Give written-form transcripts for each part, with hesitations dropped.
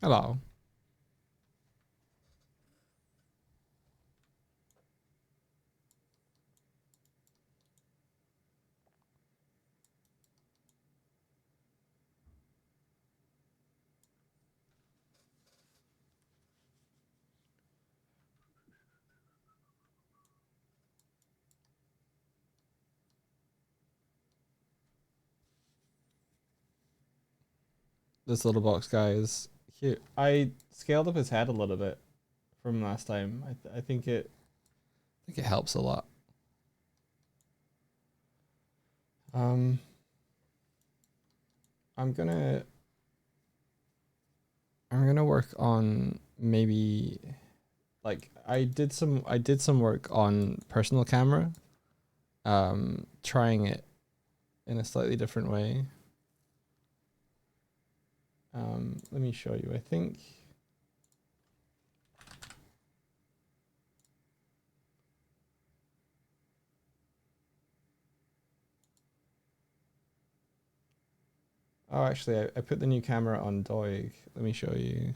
Hello. This little box guy is cute. I scaled up his head a little bit from last time. I think it helps a lot. Um, I'm gonna work on maybe like I did some work on personal camera, trying it in a slightly different way. Let me show you. I think oh actually I put the new camera on Doig. Let me show you.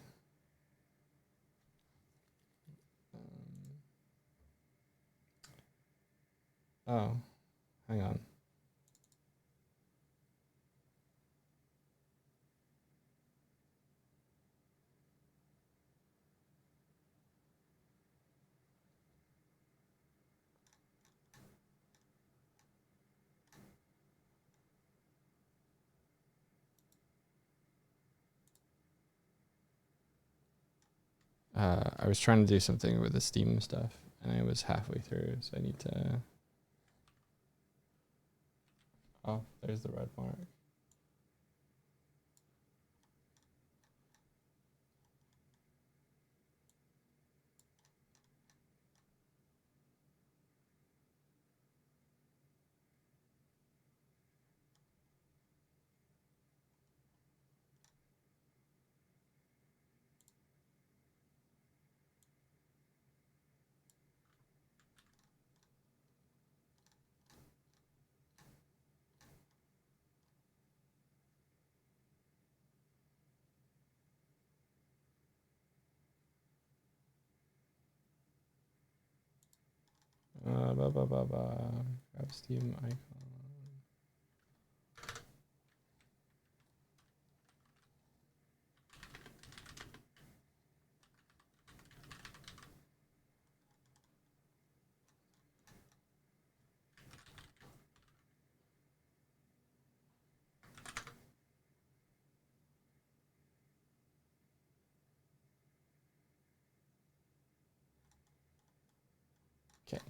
Oh, hang on. I was trying to do something with the Steam stuff, and I was halfway through, so I need to. Oh, there's the red mark. Grab Steam icon. Okay.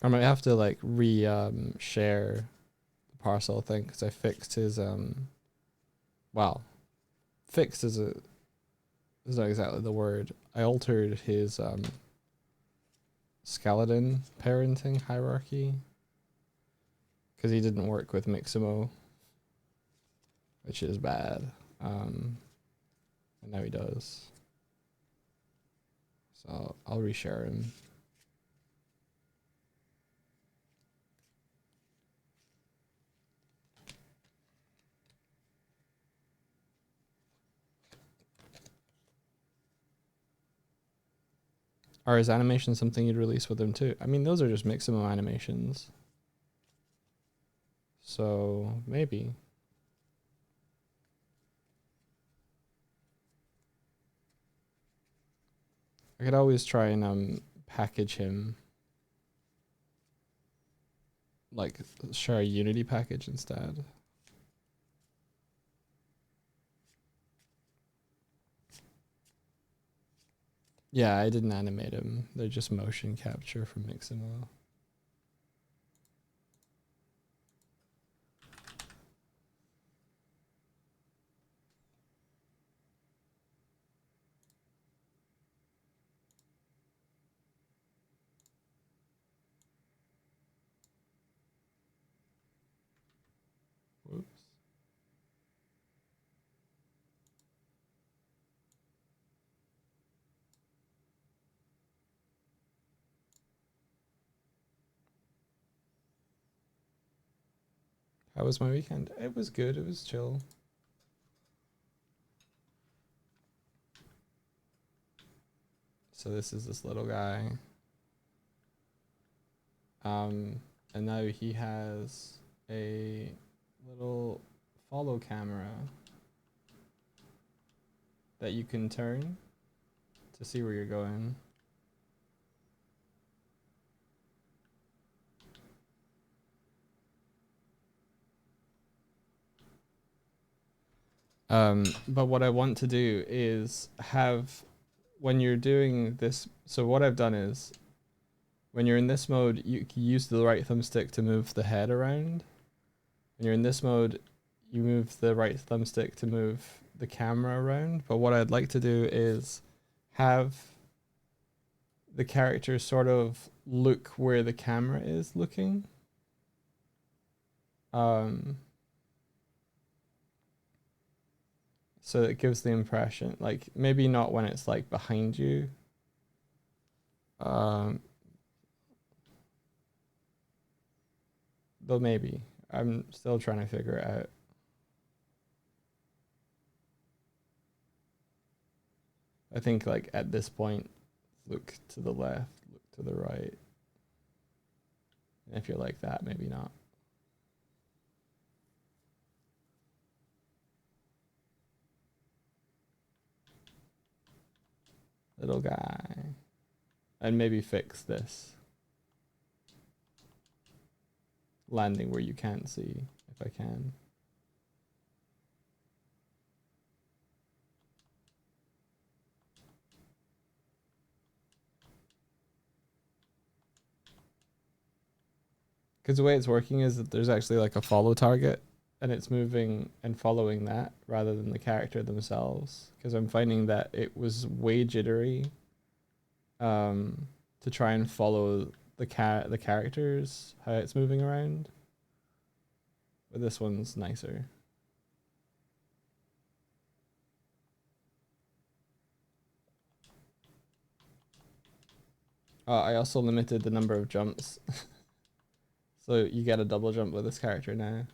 I might have to like share the parcel thing because I fixed his well, fixed is not exactly the word. I altered his skeleton parenting hierarchy because he didn't work with Mixamo, which is bad. And now he does. So I'll reshare him. Are his animations something you'd release with him too? I mean, those are just Mixamo animations. So maybe. I could always try and package him, like share a Unity package instead. Yeah, I didn't animate them. They're just motion capture from Mixamo. Whoops. How was my weekend? It was good. It was chill. So this is this little guy. And now he has a little follow camera that you can turn to see where you're going. But what I want to do is have, when you're doing this, so what I've done is, when you're in this mode, you can use the right thumbstick to move the head around. When you're in this mode, you move the right thumbstick to move the camera around. But what I'd like to do is have the character sort of look where the camera is looking. So it gives the impression, like, maybe not when it's like behind you. Though maybe. I'm still trying to figure it out. I think like at this point, look to the left, look to the right. And if you're like that, maybe not. Little guy. And maybe fix this. Landing where you can't see, if I can. Because the way it's working is that there's actually like a follow target and it's moving and following that rather than the character themselves. Because I'm finding that it was way jittery to try and follow the characters, how it's moving around. But this one's nicer. I also limited the number of jumps. So you get a double jump with this character now.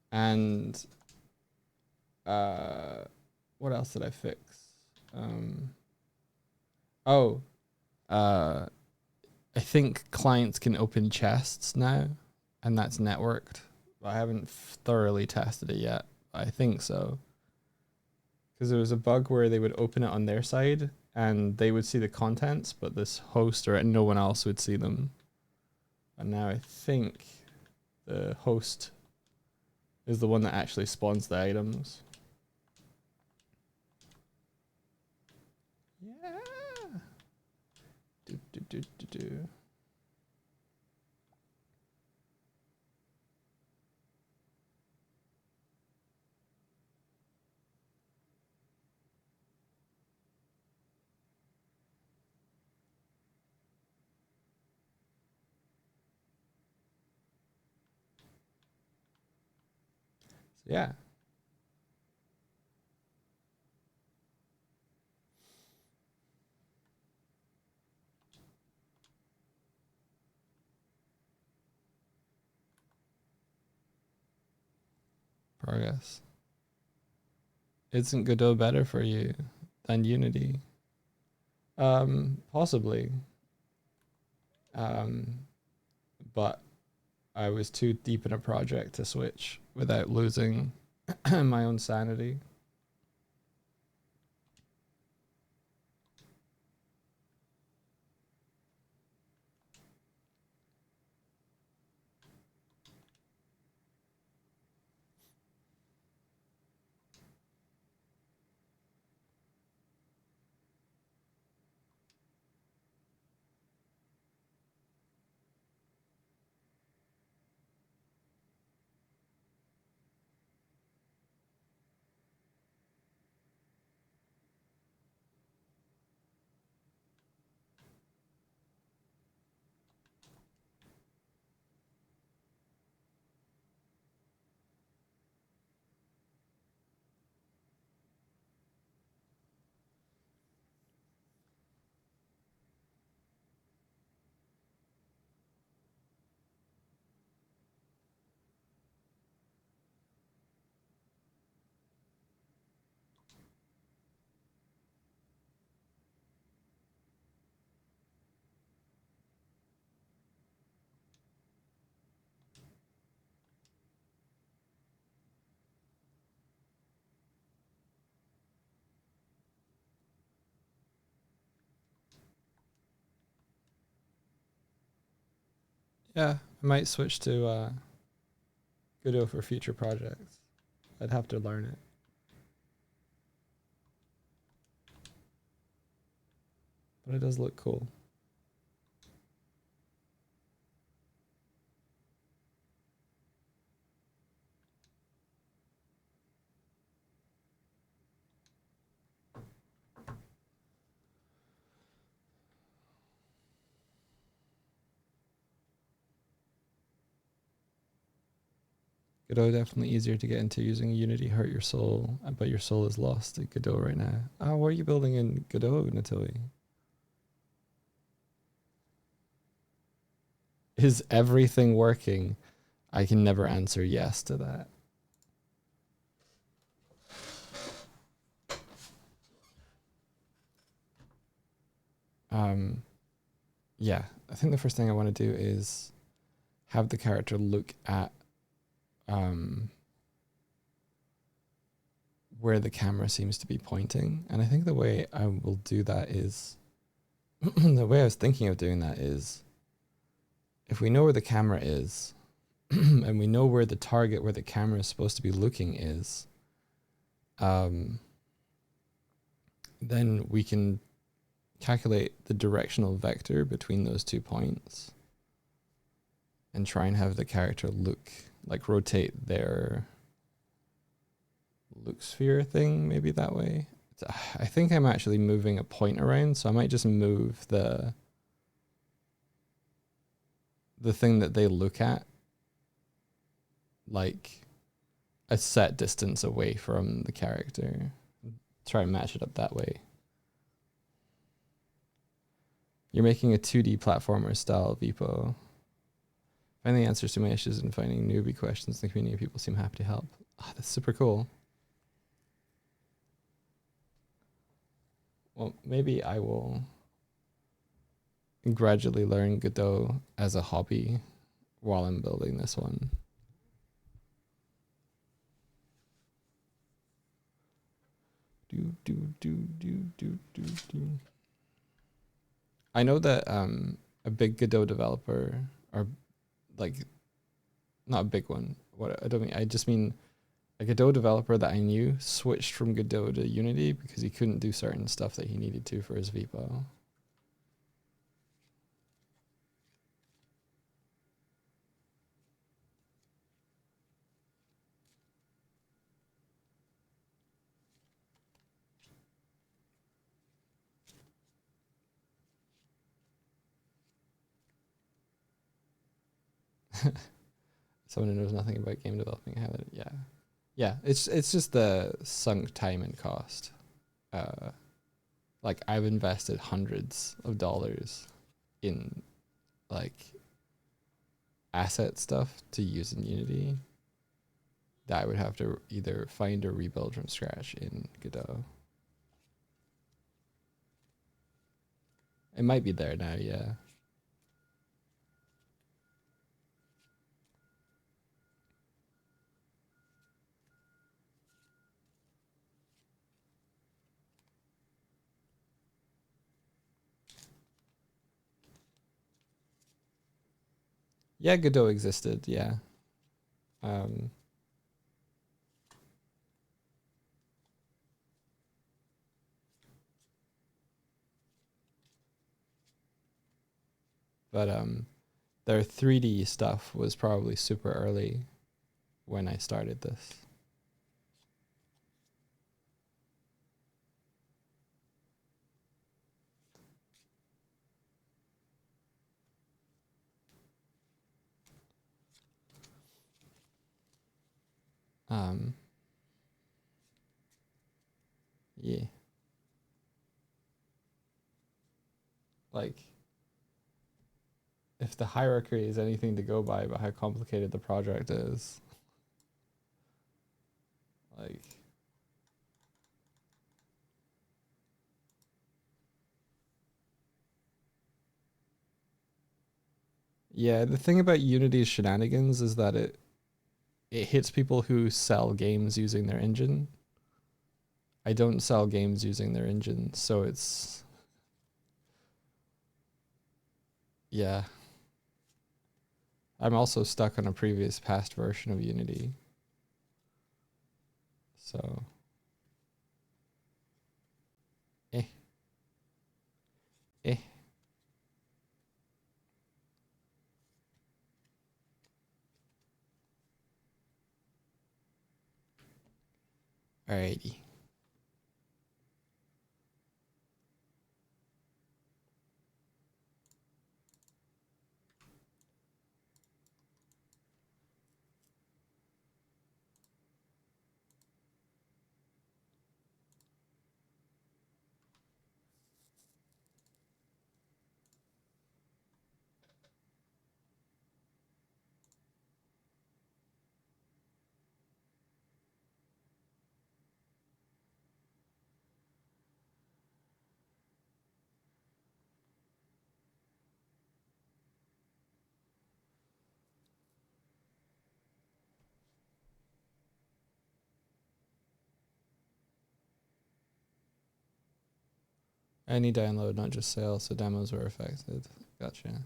And what else did I fix? I think clients can open chests now, and that's networked. I haven't thoroughly tested it yet. I think so. Because there was a bug where they would open it on their side and they would see the contents, but this host or no one else would see them. And now I think the host is the one that actually spawns the items. Yeah. Do. So yeah. Progress. Isn't Godot better for you than Unity? Possibly. But I was too deep in a project to switch without losing my own sanity. Yeah, I might switch to Godot for future projects. I'd have to learn it. But it does look cool. Godot definitely easier to get into using Unity. Hurt your soul, but your soul is lost at Godot right now. Oh, what are you building in Godot, Natili? Is everything working? I can never answer yes to that. Yeah, I think the first thing I want to do is have the character look at where the camera seems to be pointing. And I think the way I will do that is the way I was thinking of doing that is if we know where the camera is and we know where the target where the camera is supposed to be looking is, then we can calculate the directional vector between those 2 points and try and have the character look, like rotate their look sphere thing maybe that way. I think I'm actually moving a point around, so I might just move the thing that they look at like a set distance away from the character. Try and match it up that way. You're making a 2D platformer style VPO. Finding answers to my issues and finding newbie questions in the community. People seem happy to help. Oh, that's super cool. Well, maybe I will gradually learn Godot as a hobby while I'm building this one. I know that a big Godot developer, or like not a big one. What I don't mean, I just mean a Godot developer that I knew switched from Godot to Unity because he couldn't do certain stuff that he needed to for his VPO. Someone who knows nothing about game developing, yeah. It's just the sunk time and cost. Like I've invested hundreds of dollars in like asset stuff to use in Unity that I would have to either find or rebuild from scratch in Godot. It might be there now, yeah. Yeah, Godot existed, yeah. But their 3D stuff was probably super early when I started this. Yeah. Like, if the hierarchy is anything to go by about how complicated the project is, like, yeah, the thing about Unity's shenanigans is that it hits people who sell games using their engine. I don't sell games using their engine, so it's, yeah. I'm also stuck on a previous past version of Unity. So, eh, eh. Alrighty. Any download, not just sales, so demos were affected. Gotcha.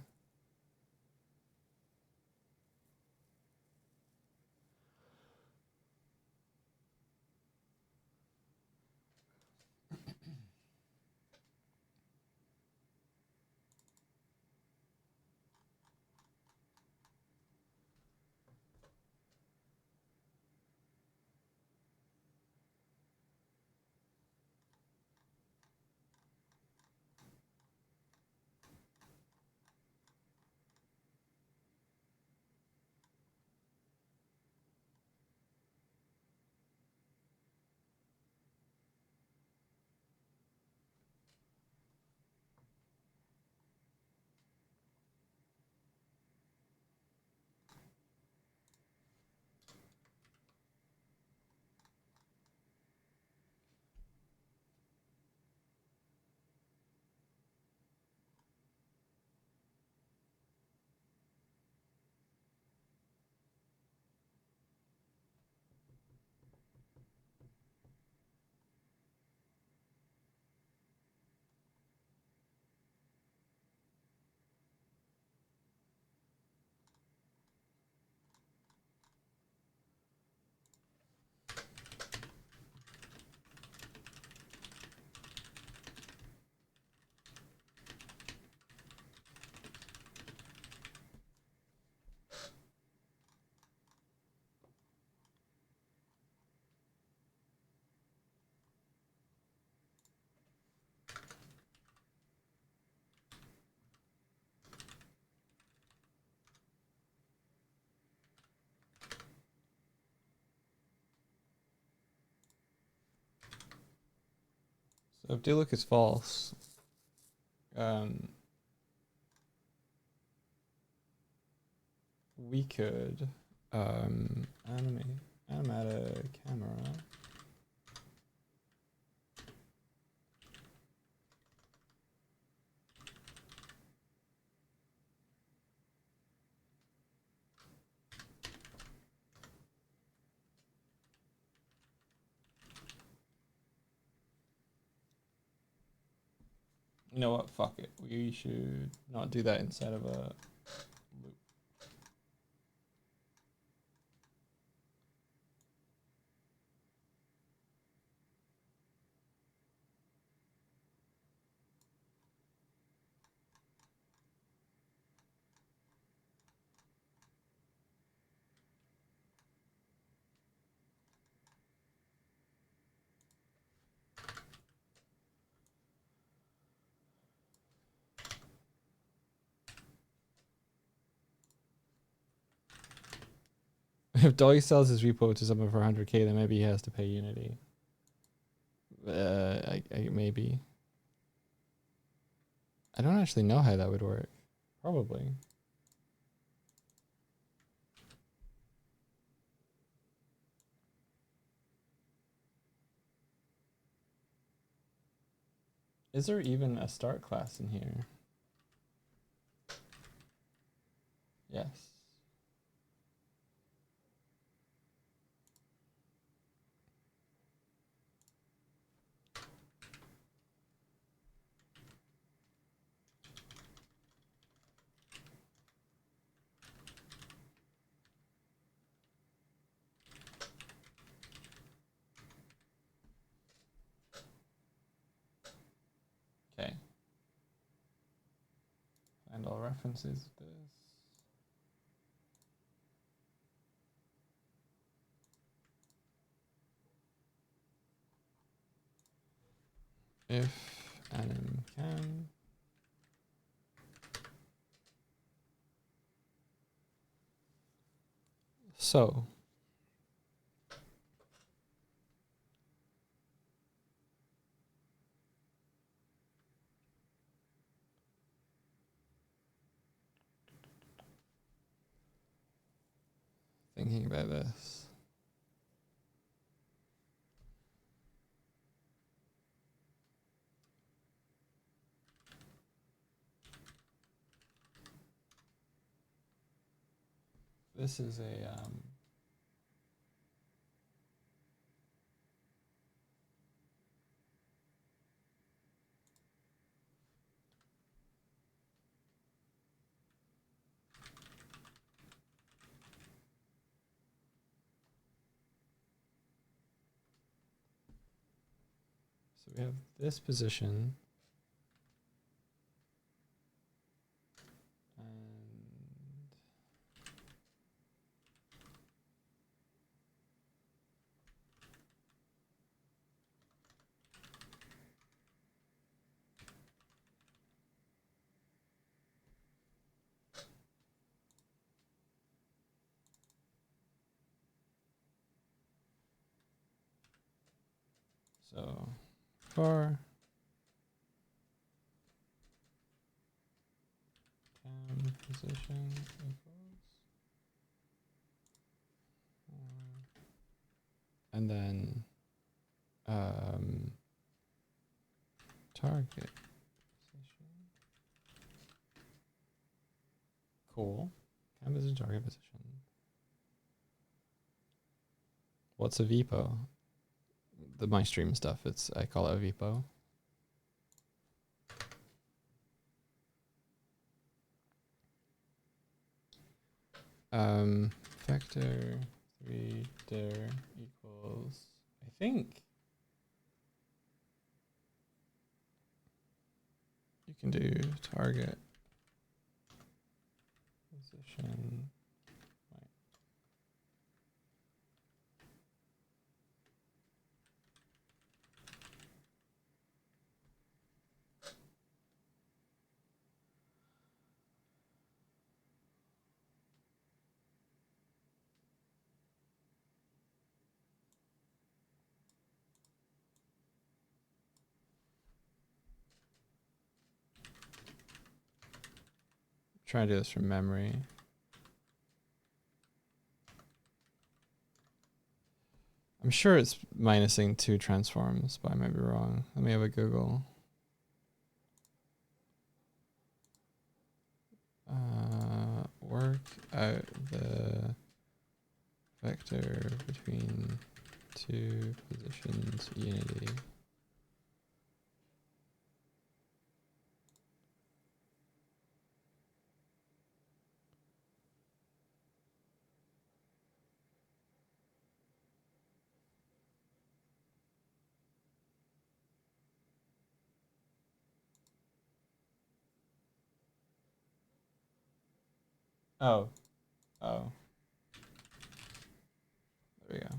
So if dlook is false, we could animate a camera. You know what? Fuck it. We should not do that inside of a loop. If Dolly sells his repo to someone for 100K, then maybe he has to pay Unity. Maybe. I don't actually know how that would work. Probably. Is there even a start class in here? Yes. And all references this. If anim can. So thinking about this. This is a so we have this position. And so for cam position equals, and then target position. Cool. Cam position, target position. What's a VPO? The my stream stuff. I call it a VPO. Vector 3 dir equals, I think you can do target position. Try to do this from memory. I'm sure it's minusing 2 transforms, but I might be wrong. Let me have a Google. Work out the vector between 2 positions unity. Oh. Oh. There we go.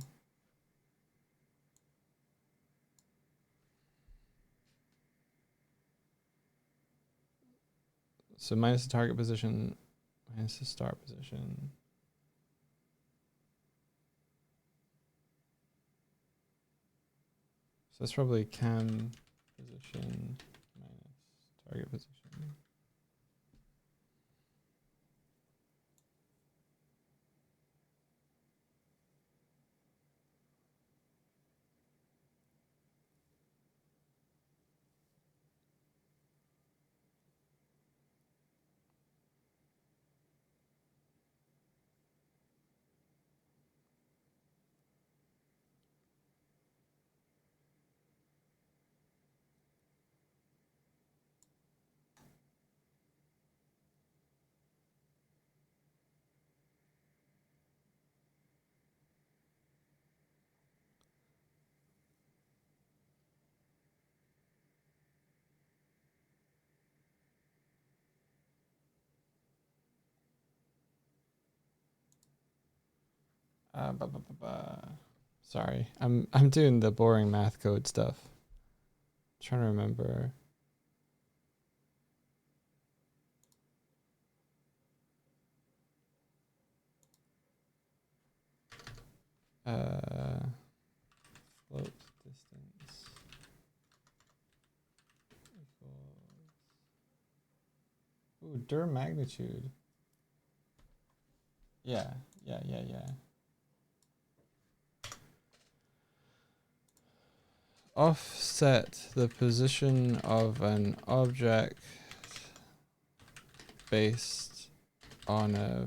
So minus the target position, minus the start position. So that's probably cam position minus target position. Sorry, I'm doing the boring math code stuff. Trying to remember. Float distance equals. Ooh, dir magnitude. Yeah. Offset the position of an object based on a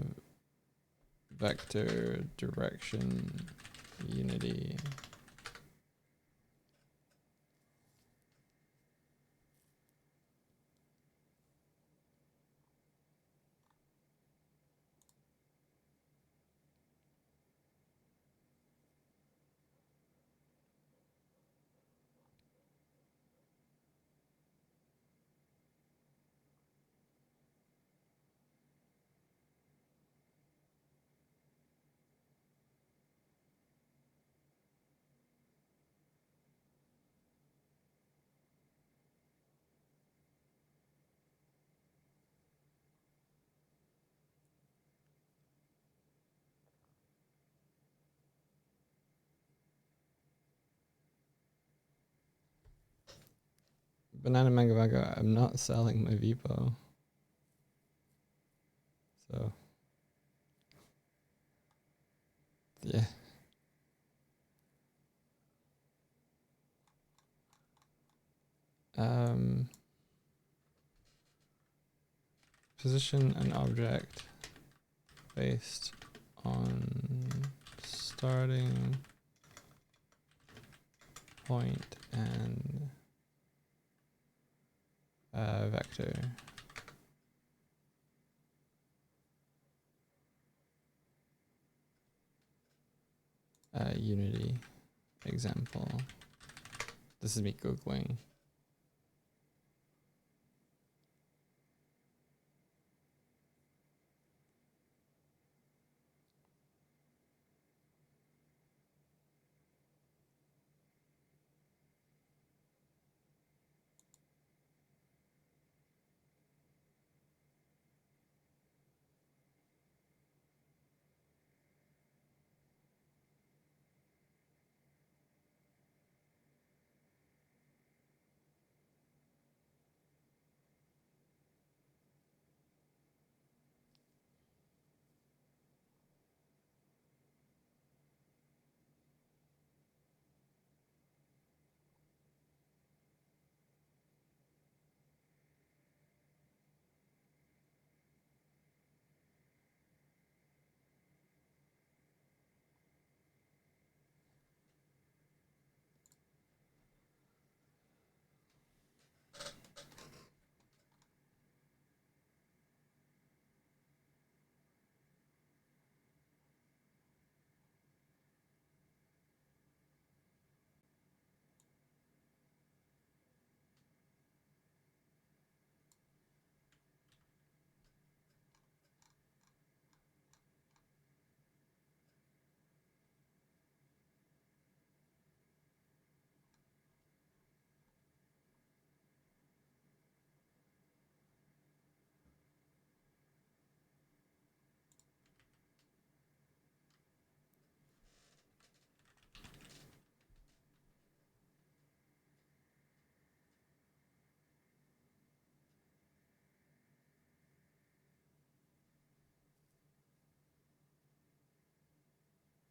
vector direction unity. Banana Mango Mango, I'm not selling my Vipo. So, yeah. Position an object based on starting point and vector. Unity example. This is me Googling.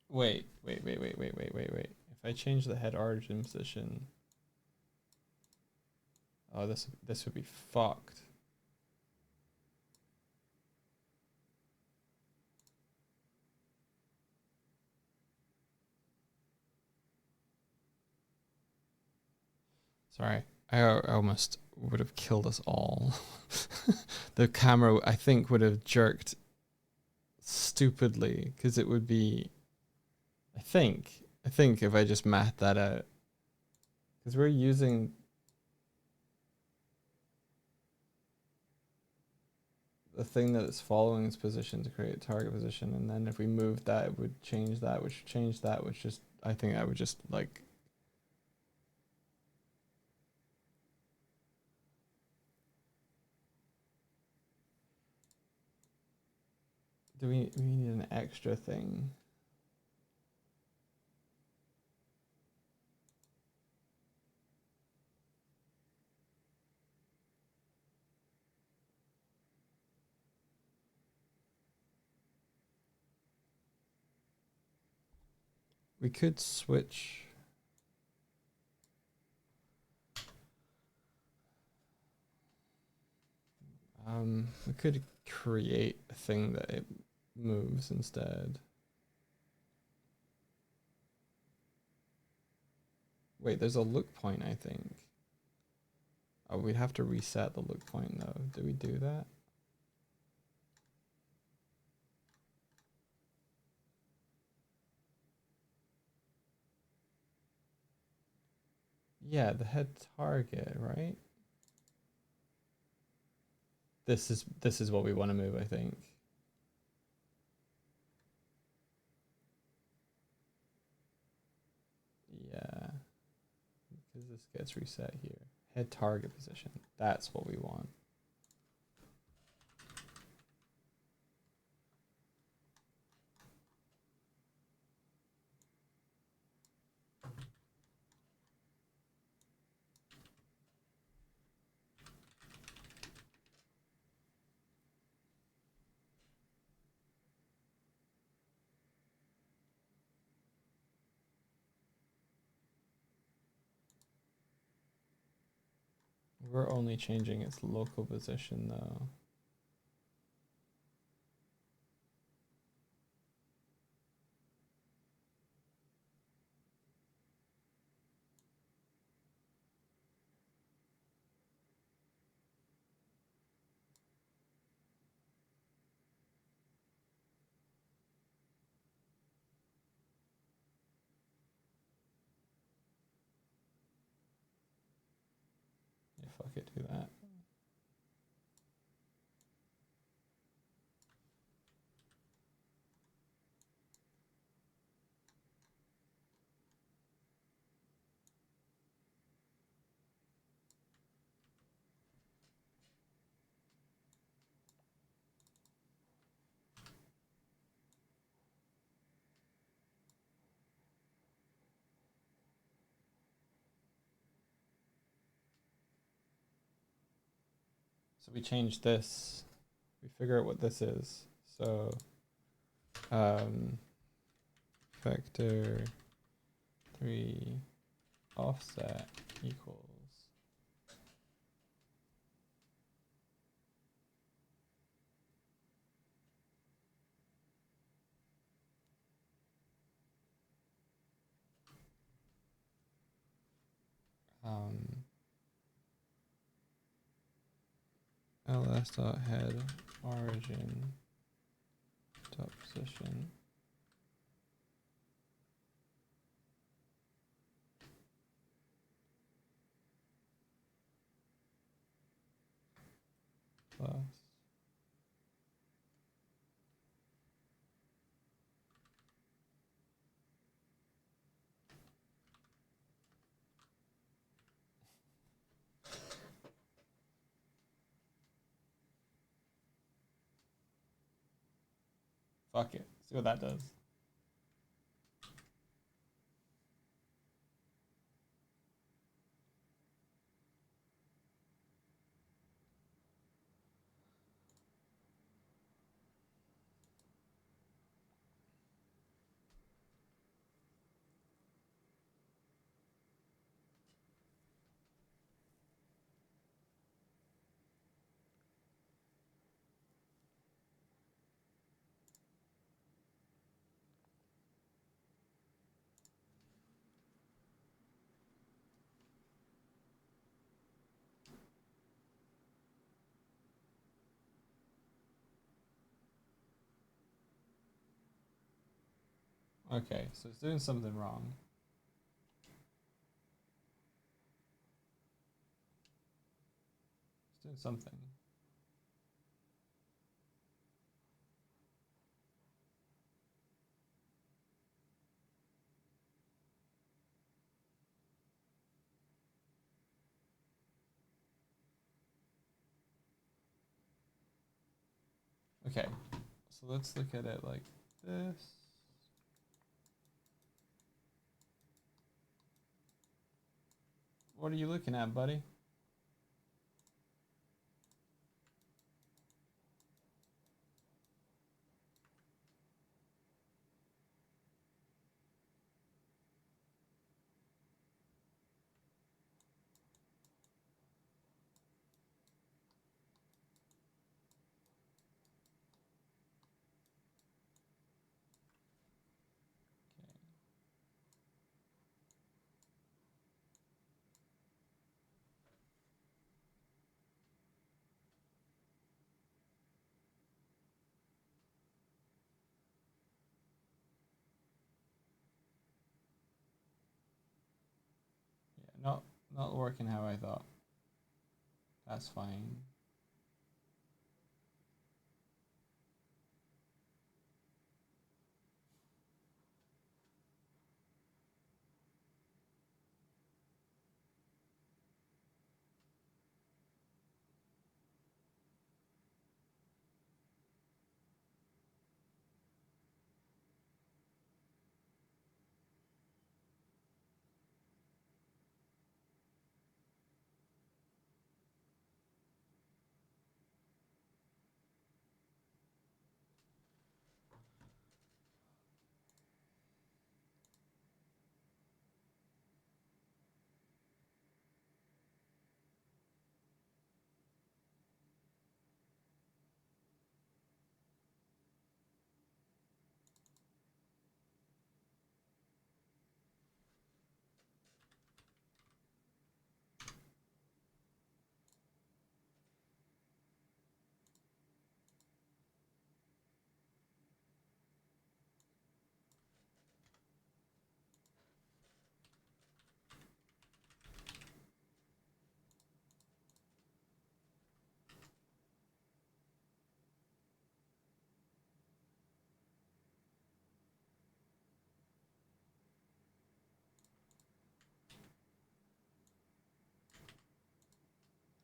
Wait. If I change the head origin position, oh, this would be fucked. Sorry, I almost would have killed us all. The camera, I think, would have jerked stupidly because it would be. I think if I just math that out, because we're using the thing that it's following its position to create a target position, and then if we move that, it would change that, which would change that, which just, I think I would just like. Do we need an extra thing? We could switch. We could create a thing that it moves instead. Wait, there's a look point, I think. Oh, we'd have to reset the look point though. Do we do that? Yeah, the head target, right? This is what we want to move, I think. Yeah. Because this gets reset here. Head target position. That's what we want. We're only changing its local position though. Yeah, fuck it, do that. So we change this. We figure out what this is. So vector 3 offset equals ls dot head origin dot position plus fuck it. See what that does. Okay, so it's doing something wrong. It's doing something. Okay, so let's look at it like this. What are you looking at, buddy? Yeah, not working how I thought. That's fine.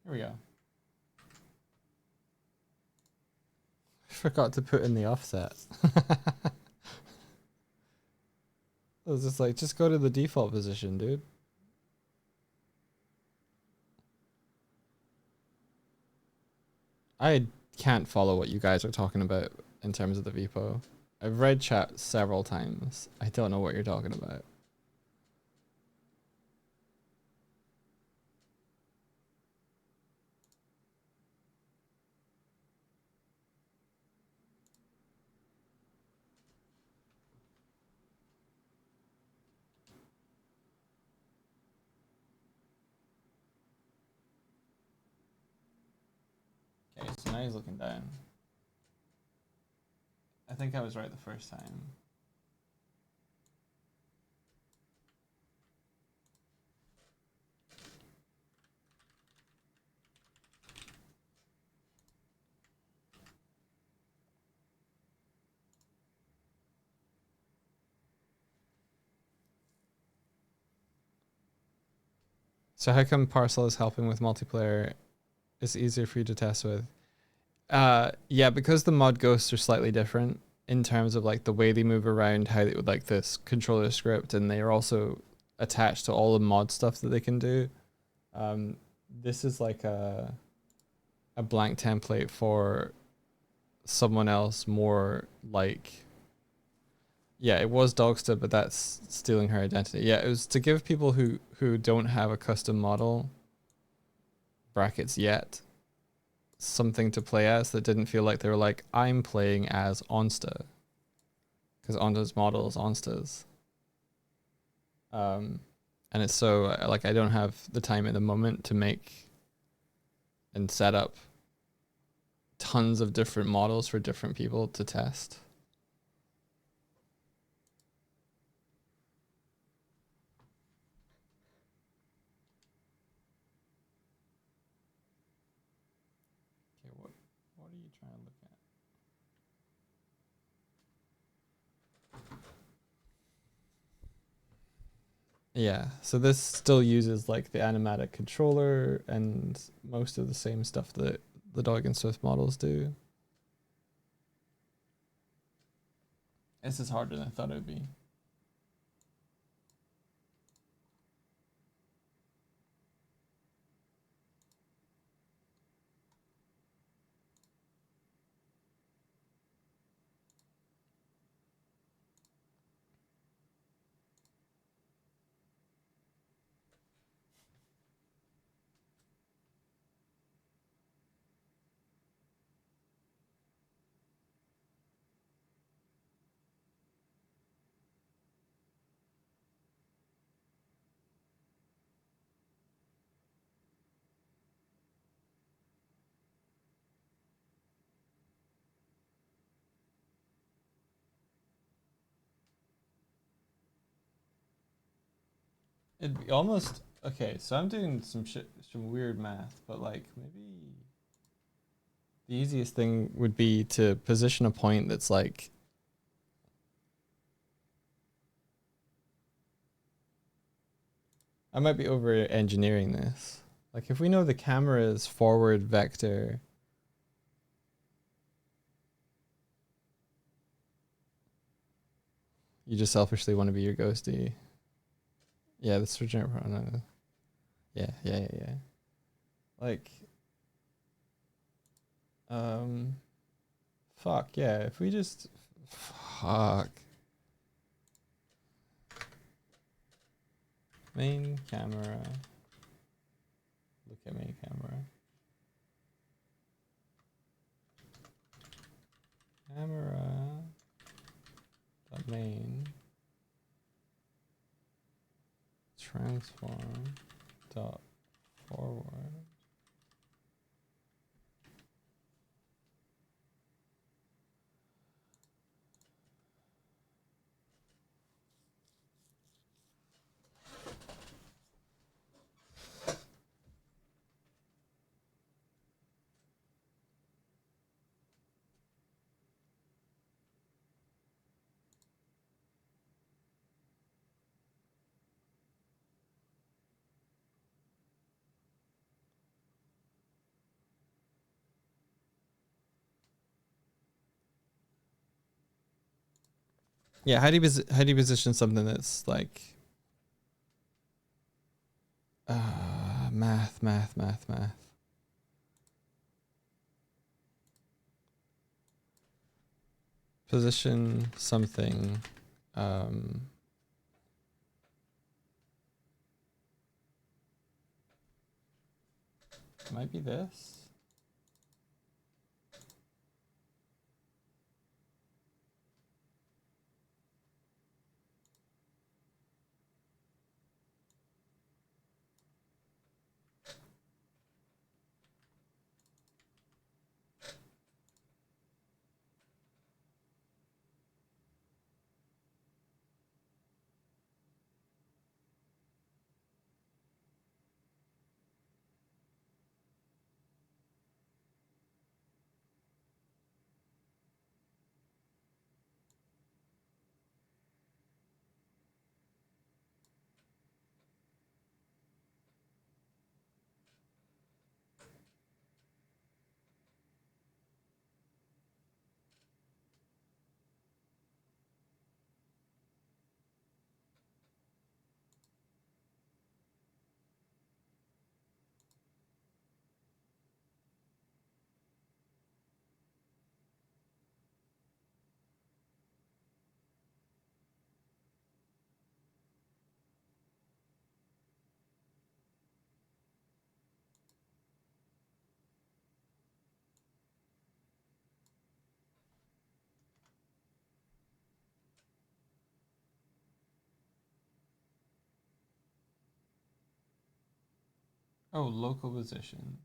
Here we go. I forgot to put in the offset. I was just like, just go to the default position, dude. I can't follow what you guys are talking about in terms of the repo. I've read chat several times. I don't know what you're talking about. Okay, so now he's looking down. I think I was right the first time. So how come Parcel is helping with multiplayer? It's easier for you to test with. Yeah, because the mod ghosts are slightly different in terms of like the way they move around, how they would like this controller script, and they are also attached to all the mod stuff that they can do. This is like a blank template for someone else more like, yeah, it was Dogsta, but that's stealing her identity. Yeah, it was to give people who don't have a custom model brackets yet something to play as that didn't feel like they were like, I'm playing as Onsta, because Onsta's model is Onsta's. And it's so like I don't have the time at the moment to make and set up tons of different models for different people to test. Okay, what are you trying to look at? Yeah, so this still uses like the animatic controller and most of the same stuff that the Dog and Swift models do. This is harder than I thought it would be. It'd be almost okay. So I'm doing some some weird math, but like maybe the easiest thing would be to position a point that's like I might be over engineering this. Like if we know the camera's forward vector, you just selfishly want to be your ghosty. Yeah, that's regenerate pronoun. Yeah. Like, fuck yeah. If we just fuck main camera. Look at main camera. Camera. Dot main. Transform. Dot forward. Yeah, how do you position something that's like math. Position something might be this. Oh, local position.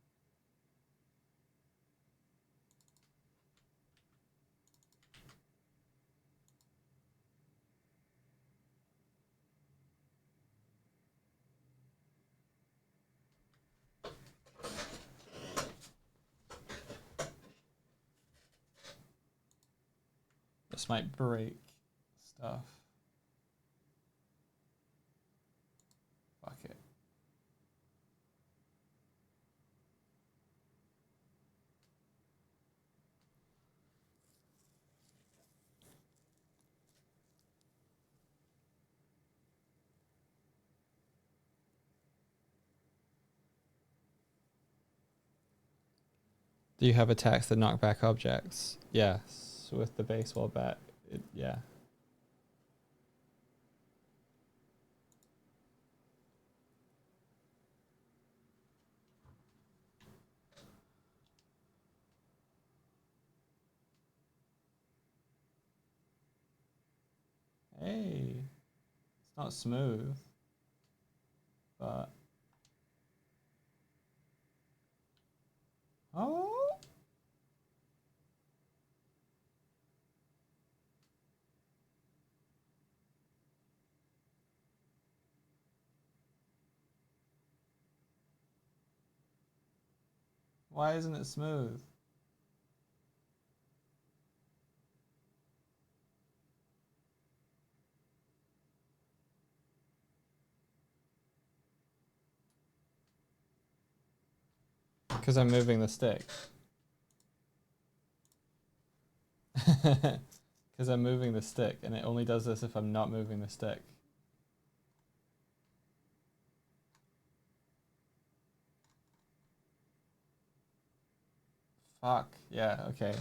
This might break stuff. Fuck it. Do you have attacks that knock back objects? Yes, with the baseball bat. Yeah. Hey, it's not smooth, but oh. Why isn't it smooth? Because I'm moving the stick. Because I'm moving the stick, and it only does this if I'm not moving the stick. Fuck. Yeah, okay.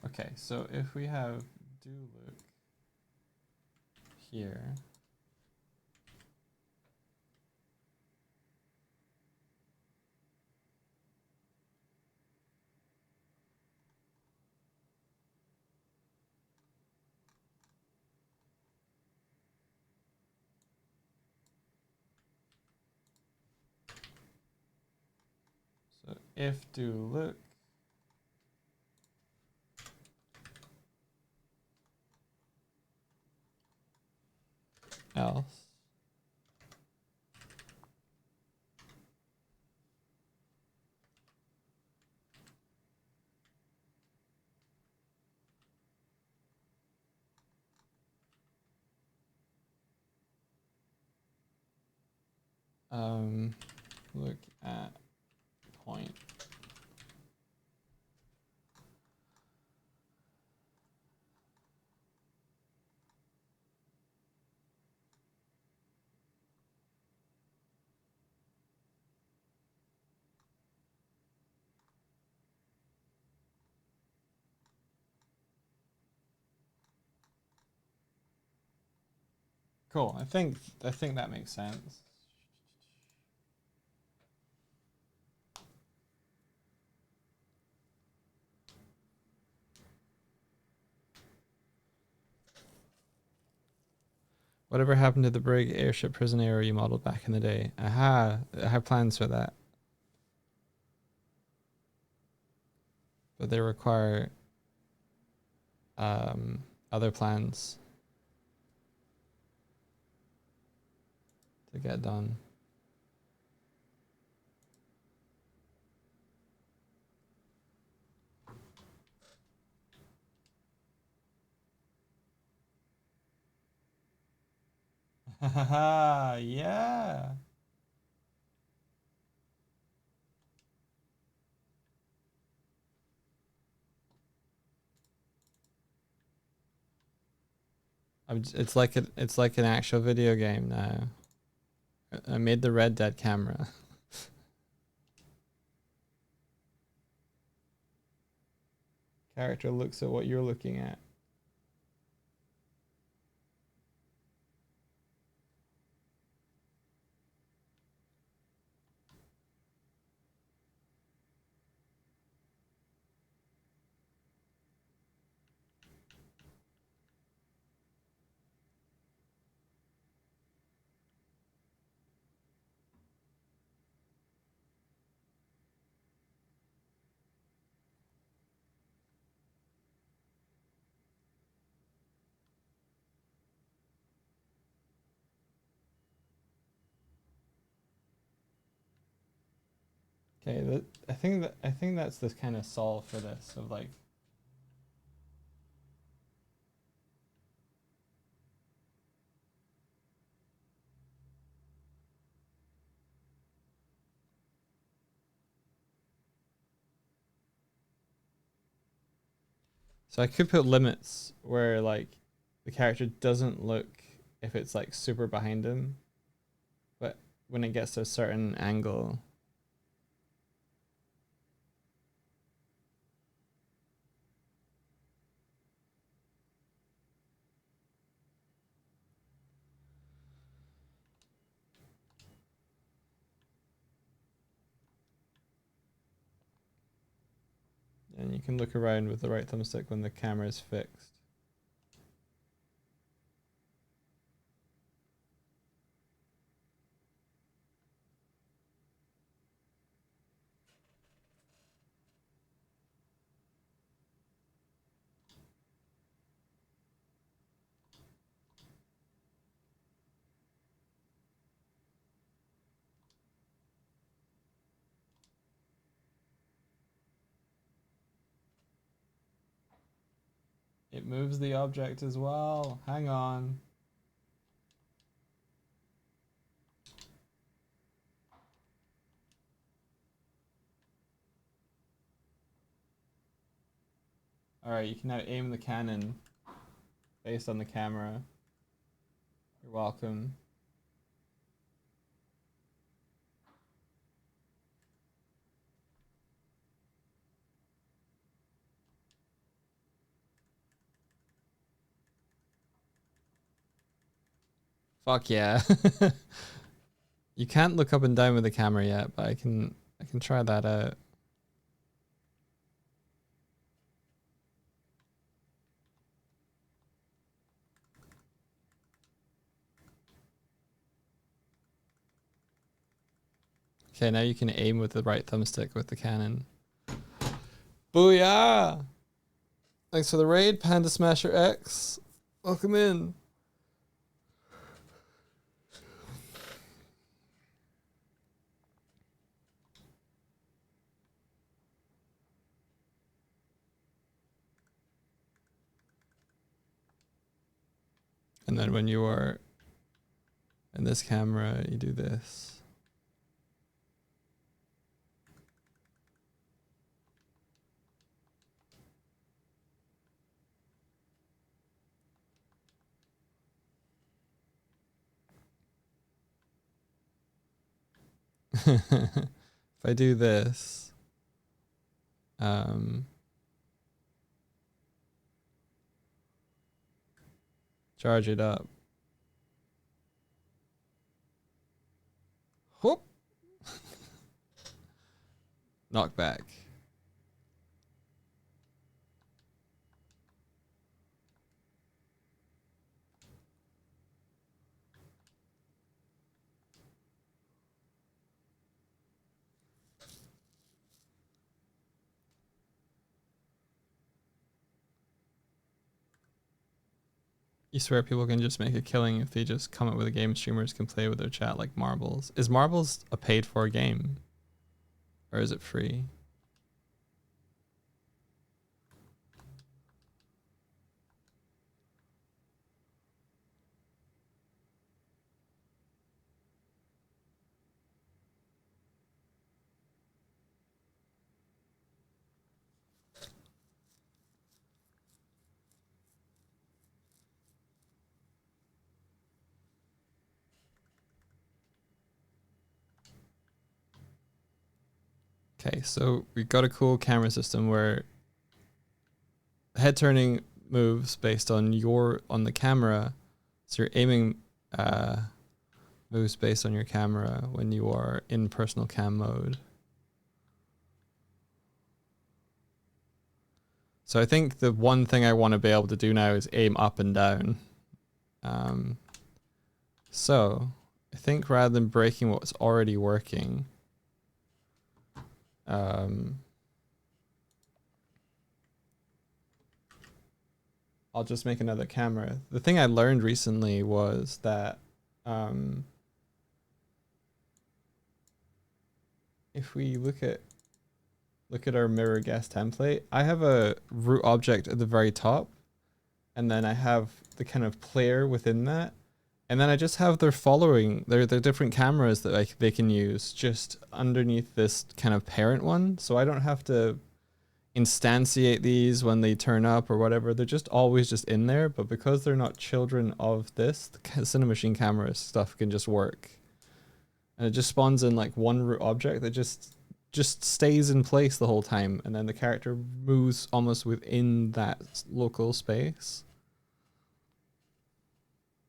Okay, so if we have do look here. So if do look else. Look at point. Cool. I think that makes sense. Whatever happened to the brig airship prison area you modeled back in the day? Aha, I have plans for that. But they require other plans to get done. Yeah. It's like an actual video game now. I made the Red Dead camera. Character looks at what you're looking at. Okay, I think that's the kind of solve for this of like. So I could put limits where like the character doesn't look if it's like super behind him, but when it gets to a certain angle. And you can look around with the right thumbstick when the camera is fixed. It moves the object as well. Hang on. Alright, you can now aim the cannon based on the camera. You're welcome. Fuck yeah. You can't look up and down with the camera yet, but I can try that out. Okay, now you can aim with the right thumbstick with the cannon. Booyah! Thanks for the raid, Panda Smasher X. Welcome in. And then when you are in this camera, you do this. If I do this, charge it up. Whoop. Knock back. You swear people can just make a killing if they just come up with a game streamers can play with their chat like Marbles. Is Marbles a paid for game? Or is it free? Okay, so we've got a cool camera system where head turning moves based on the camera. So you're aiming moves based on your camera when you are in personal cam mode. So I think the one thing I want to be able to do now is aim up and down. So I think rather than breaking what's already working, I'll just make another camera. The thing I learned recently was that if we look at our mirror guest template, I have a root object at the very top, and then I have the kind of player within that, and then I just have their different cameras that they can use just underneath this kind of parent one, so I don't have to instantiate these when they turn up or whatever. They're just always just in there, but because they're not children of this, the Cinemachine camera stuff can just work. And it just spawns in like one root object that just stays in place the whole time, and then the character moves almost within that local space.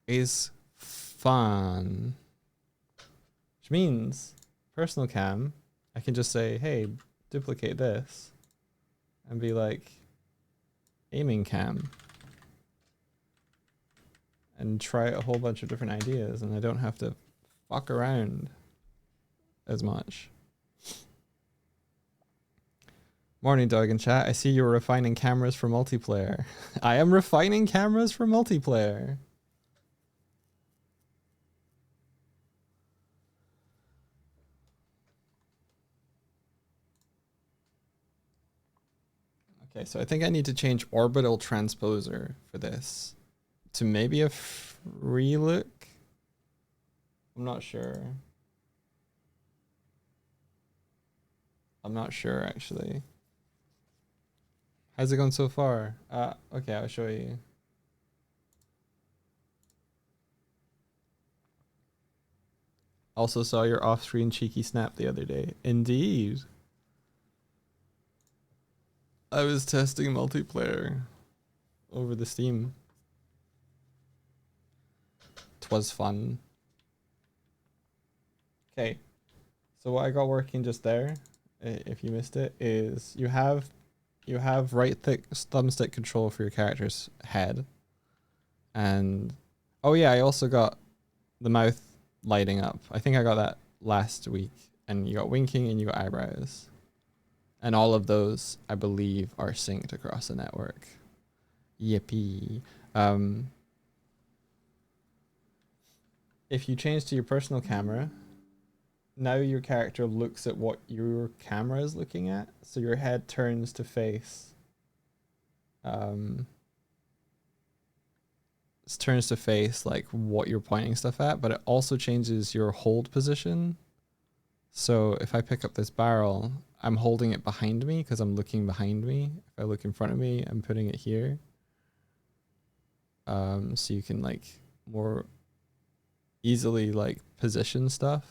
Is fun. Which means personal cam, I can just say, hey, duplicate this, and be like, aiming cam, and try a whole bunch of different ideas, and I don't have to fuck around as much. Morning, dog in chat. I see you're refining cameras for multiplayer. I am refining cameras for multiplayer. Okay, so I think I need to change orbital transposer for this to maybe a free look. I'm not sure. I'm not sure actually. How's it going so far? Okay, I'll show you. Also saw your off-screen cheeky snap the other day. Indeed. I was testing multiplayer over the Steam. 'Twas fun. Okay, so what I got working just there, if you missed it, is you have right thumbstick control for your character's head, and oh yeah, I also got the mouth lighting up. I think I got that last week, and you got winking and you got eyebrows, and all of those I believe are synced across the network. Yippee. If you change to your personal camera, now your character looks at what your camera is looking at, so your head turns to face like what you're pointing stuff at, but it also changes your hold position. So if I pick up this barrel, I'm holding it behind me because I'm looking behind me. If I look in front of me, I'm putting it here. So you can like more easily like position stuff.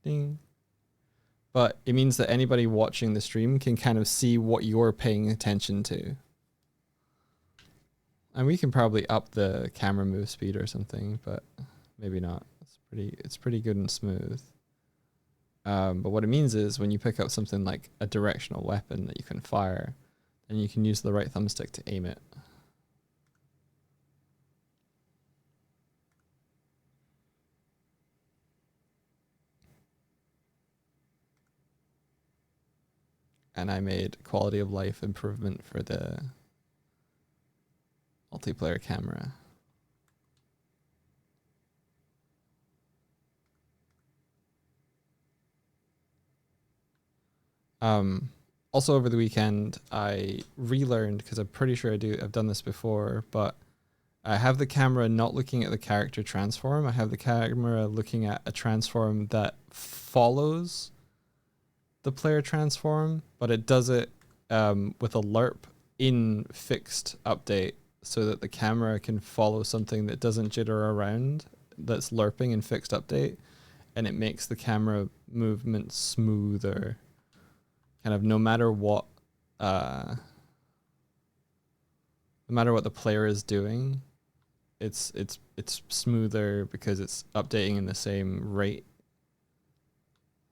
Ding. But it means that anybody watching the stream can kind of see what you're paying attention to. And we can probably up the camera move speed or something, but maybe not. It's pretty good and smooth. But what it means is when you pick up something like a directional weapon that you can fire, then you can use the right thumbstick to aim it. And I made quality of life improvement for the multiplayer camera. Also over the weekend, I relearned, because I'm pretty sure I've done this before, but I have the camera not looking at the character transform. I have the camera looking at a transform that follows the player transform, but it does it with a lerp in fixed update, so that the camera can follow something that doesn't jitter around, that's lerping in fixed update, and it makes the camera movement smoother. Kind of no matter what the player is doing, it's smoother because it's updating in the same rate.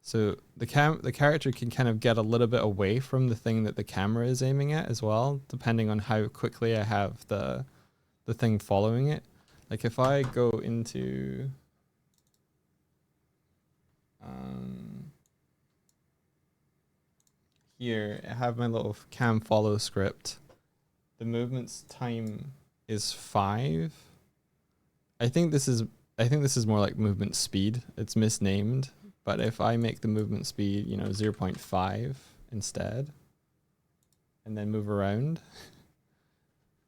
So the character can kind of get a little bit away from the thing that the camera is aiming at as well, depending on how quickly I have the thing following it. Like if I go into here, I have my little cam follow script. The movement's time is 5. I think this is more like movement speed. It's misnamed, But if I make the movement speed, 0.5 instead, and then move around,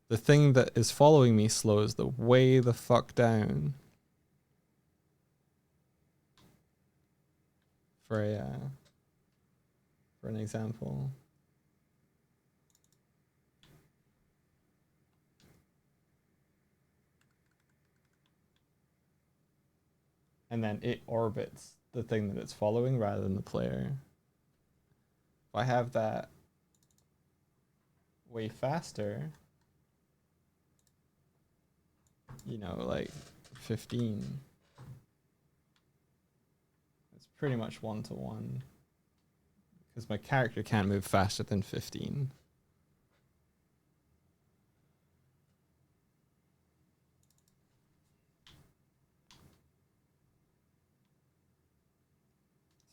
the thing that is following me slows the way the fuck down. For an example. And then it orbits the thing that it's following rather than the player. If I have that way faster, like 15, it's pretty much 1-to-1. Because my character can't move faster than 15.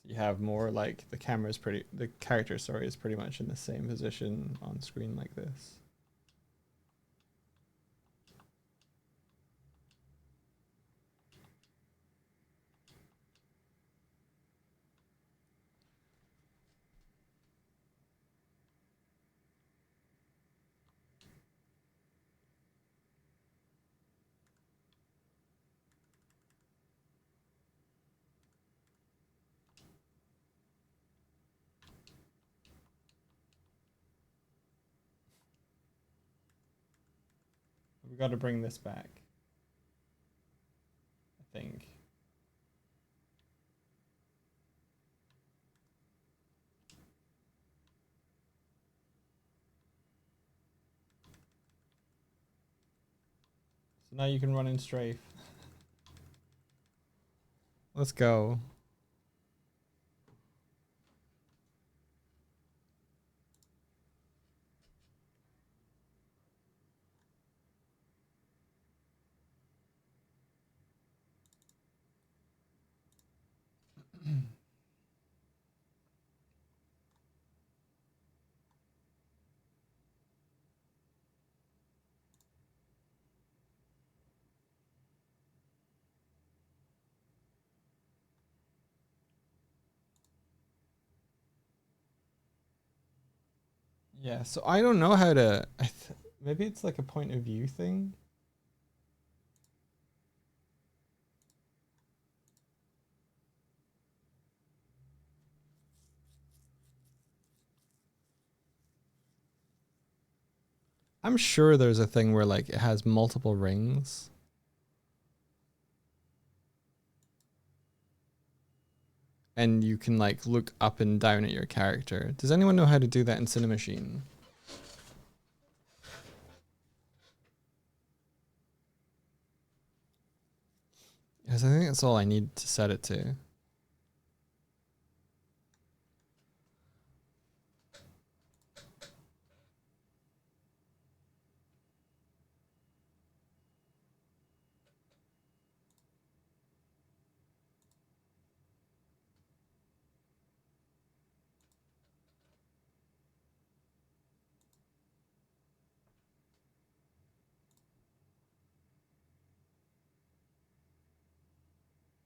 You have more like the character, is pretty much in the same position on screen like this. We got to bring this back, I think. So now you can run in strafe. Let's go. Yeah, so I don't know how to. Maybe it's like a point of view thing. I'm sure there's a thing where like it has multiple rings. And you can like look up and down at your character. Does anyone know how to do that in Cinemachine? Because I think that's all I need to set it to.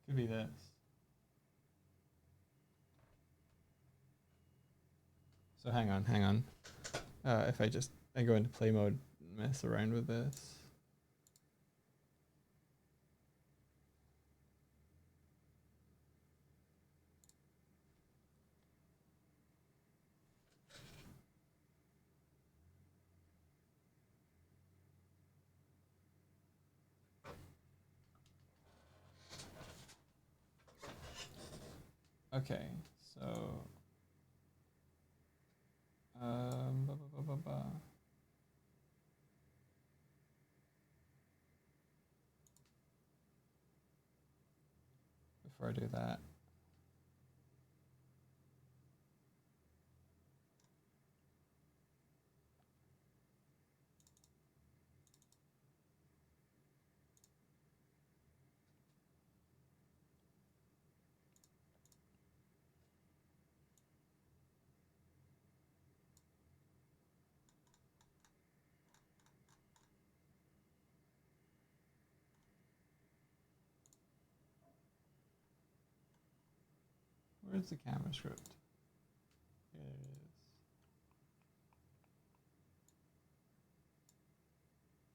Could be this. So hang on. If I go into play mode, mess around with this. Okay, so ba, ba, ba, ba. Before I do that. Where's the camera script? Here it is.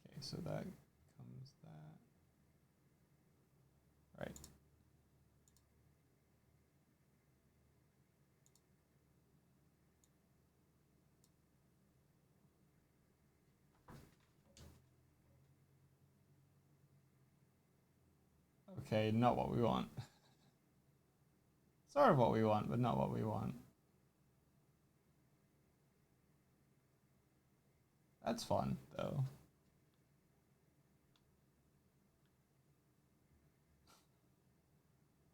Okay, so that comes that. Right. Okay, not what we want. Sort of what we want, but not what we want. That's fun, though.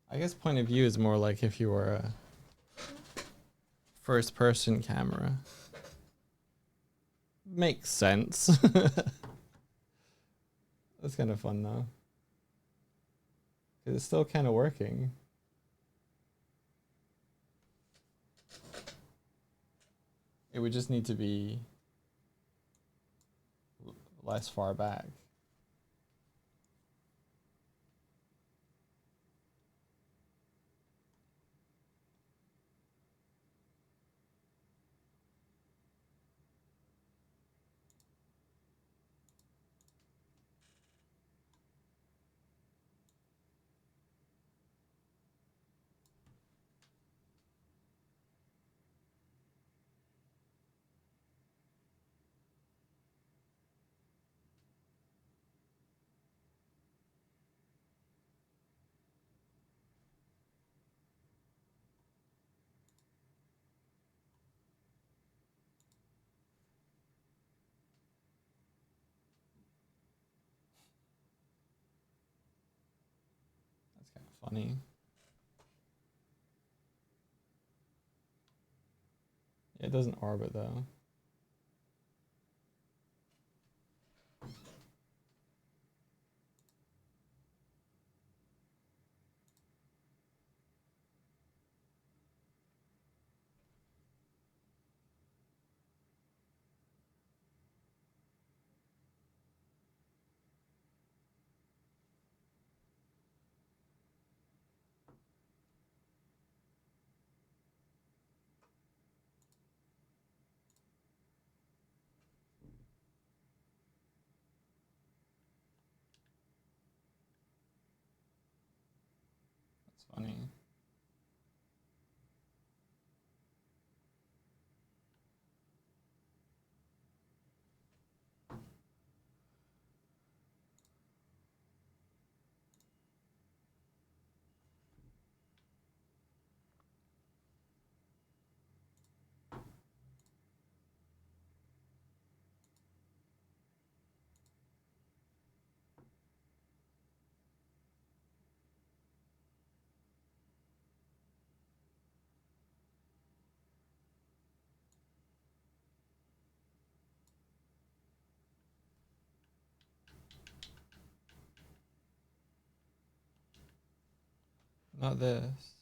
I guess point of view is more like if you were a first person camera. Makes sense. That's kind of fun though. 'Cause it's still kind of working. It would just need to be less far back. That's kind of funny. Yeah, it doesn't orbit though. That's funny. Not this.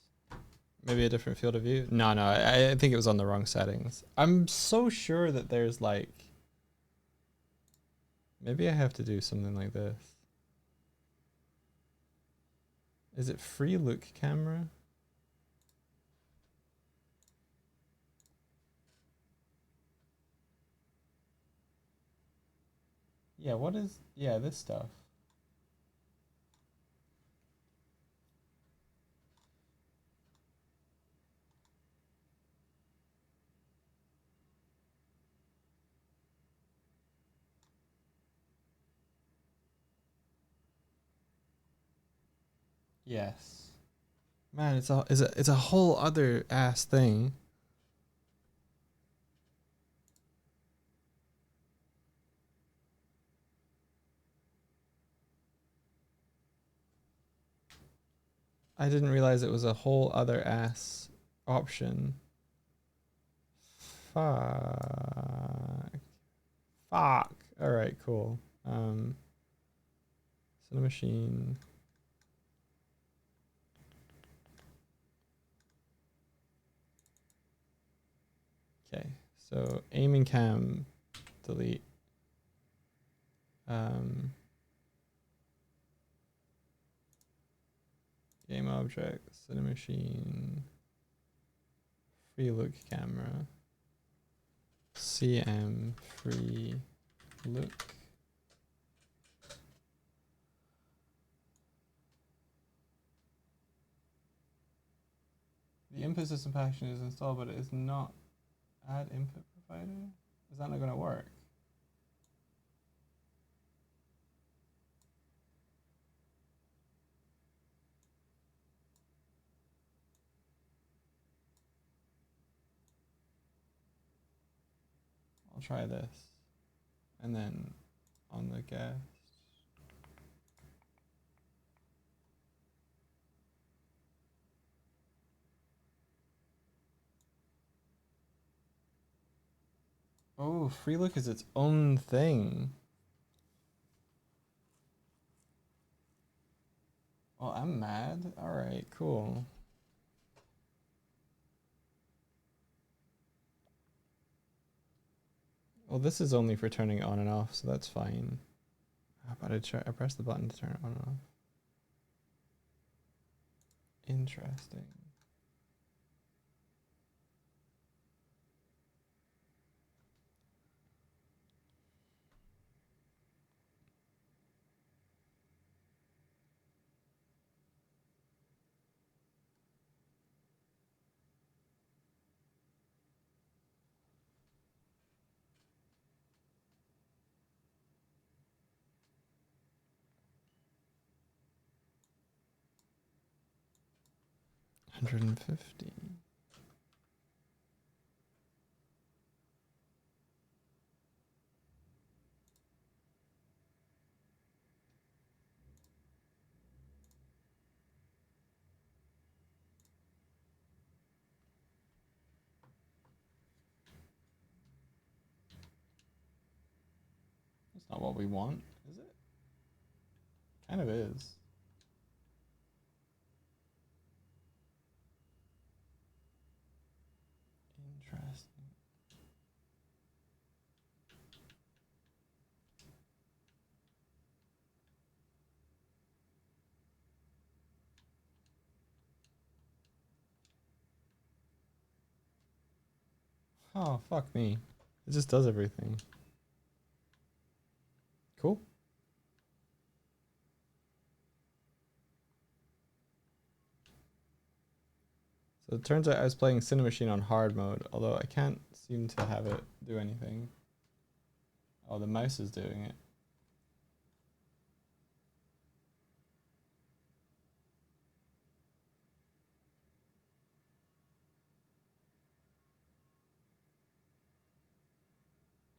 Maybe a different field of view? No, I think it was on the wrong settings. I'm so sure that there's like... Maybe I have to do something like this. Is it free look camera? Yeah, what is... Yeah, this stuff. Yes. Man, it's a whole other ass thing. I didn't realize it was a whole other ass option. Fuck. Fuck. All right, cool. Cinemachine. Okay, so aiming cam, delete. Game object, Cinemachine. free look camera. CM free look. The input system package is installed, but it is not add input provider. Is that not going to work? I'll try this. And then on the guest. Oh, free look is its own thing. Well, I'm mad. All right, cool. Well, this is only for turning it on and off, so that's fine. But I press the button to turn it on and off. Interesting. $150. That's not what we want, is it? Kind of is. Interesting. Oh, fuck me. It just does everything. Cool. So it turns out I was playing Cinemachine on hard mode, although I can't seem to have it do anything. Oh, the mouse is doing it.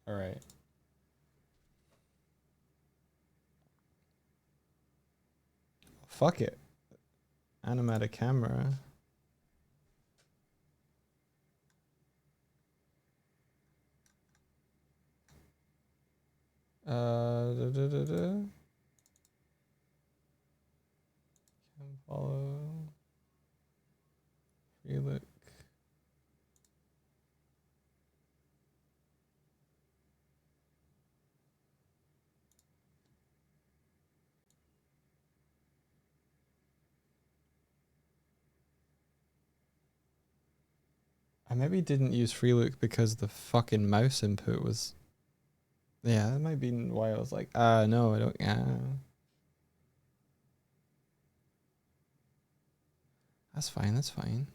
All right. Fuck it. Animatic camera. Can follow. Free look. I maybe didn't use free look because the fucking mouse input was. Yeah, that might be why I was like, no, I don't. That's fine. That's fine.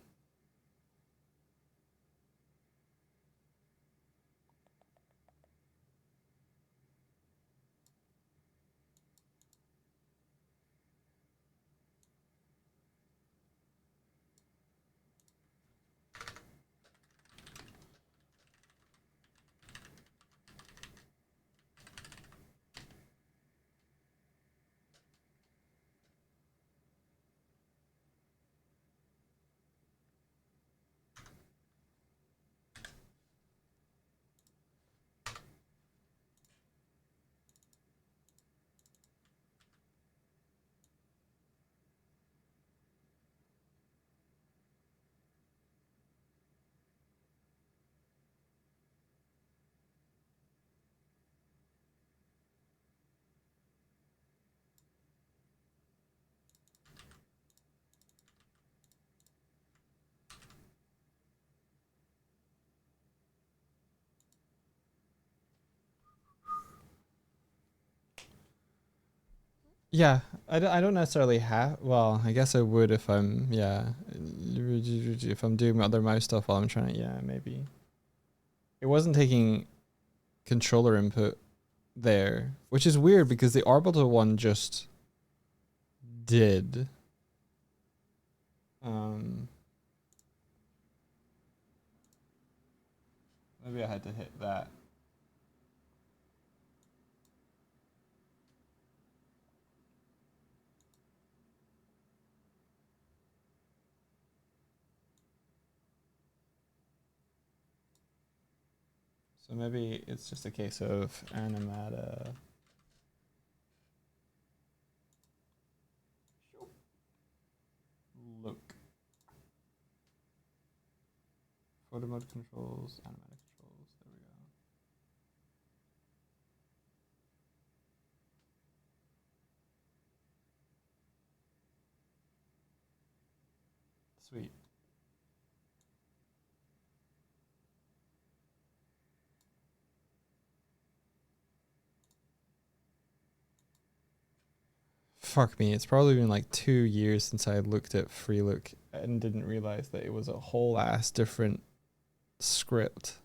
Yeah, I don't necessarily have. Well, I guess I would if I'm, yeah, if I'm doing other mouse stuff while I'm trying to, yeah, maybe. It wasn't taking controller input there, which is weird because the orbital one just did. Maybe I had to hit that. So maybe it's just a case of animata. Look. Photo mode controls, animatic controls. There we go. Sweet. Fuck me, it's probably been like 2 years since I looked at Freelook and didn't realize that it was a whole ass different script.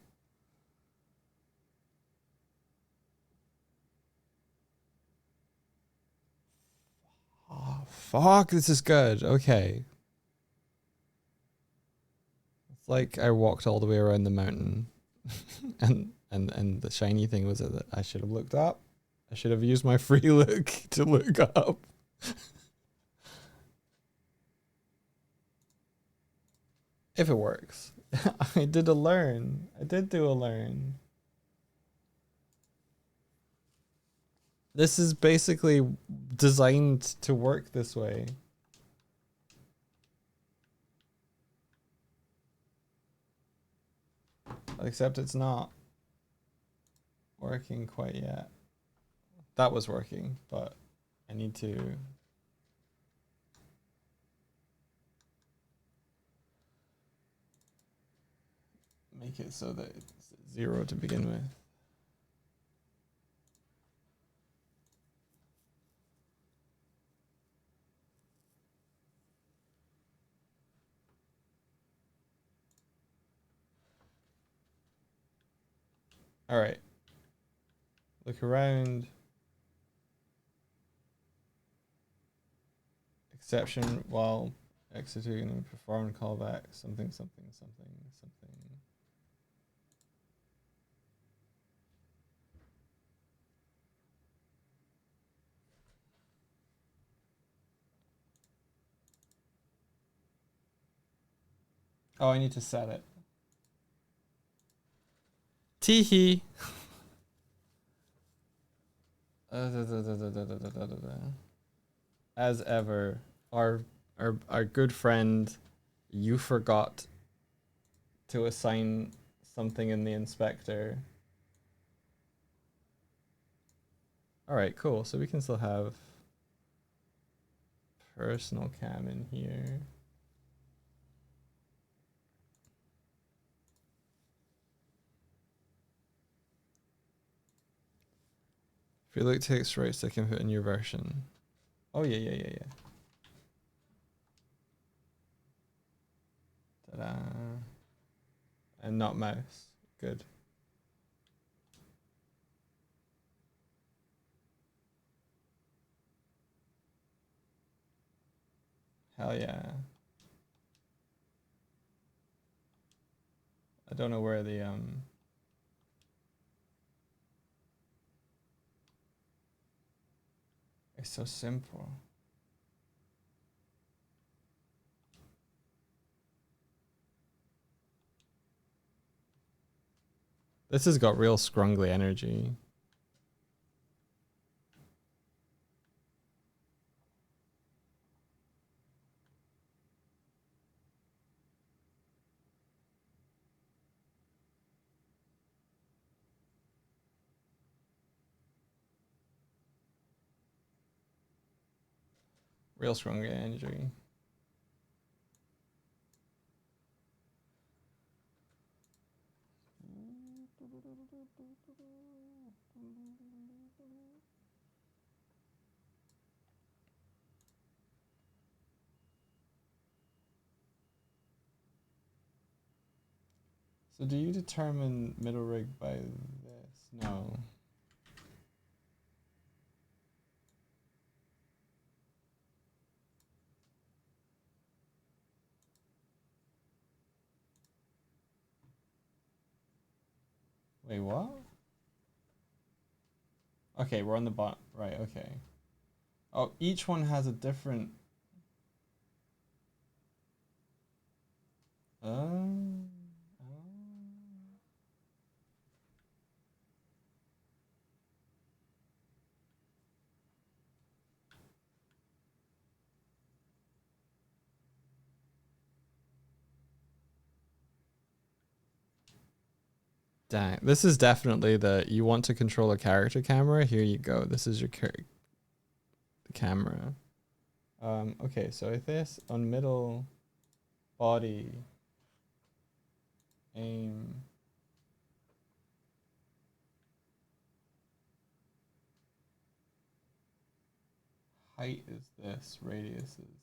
Oh, fuck, this is good. Okay. It's like I walked all the way around the mountain and the shiny thing was that I should have looked up. I should have used my Freelook to look up. If it works. I did a learn. I did do a learn. This is basically designed to work this way. Except it's not working quite yet. That was working, but I need to make it so that it's 0 to begin with. All right. Look around. Exception while executing perform callback something something something something. Oh, I need to set it. Teehee. As ever, our good friend, you forgot to assign something in the inspector. All right, cool. So we can still have personal cam in here. If you look text right, I can put a new version. Oh yeah. Ta-da. And not mouse. Good. Hell yeah. I don't know where the it's so simple. This has got real scrungly energy. Real scrungly energy. So do you determine middle rig by this? No. Wait, what? Okay, we're on the bottom. Right, okay. Oh, each one has a different... Oh. Dang, this is definitely you want to control a character camera. Here you go. This is your camera. Okay, so if this on middle body aim height is this, radius is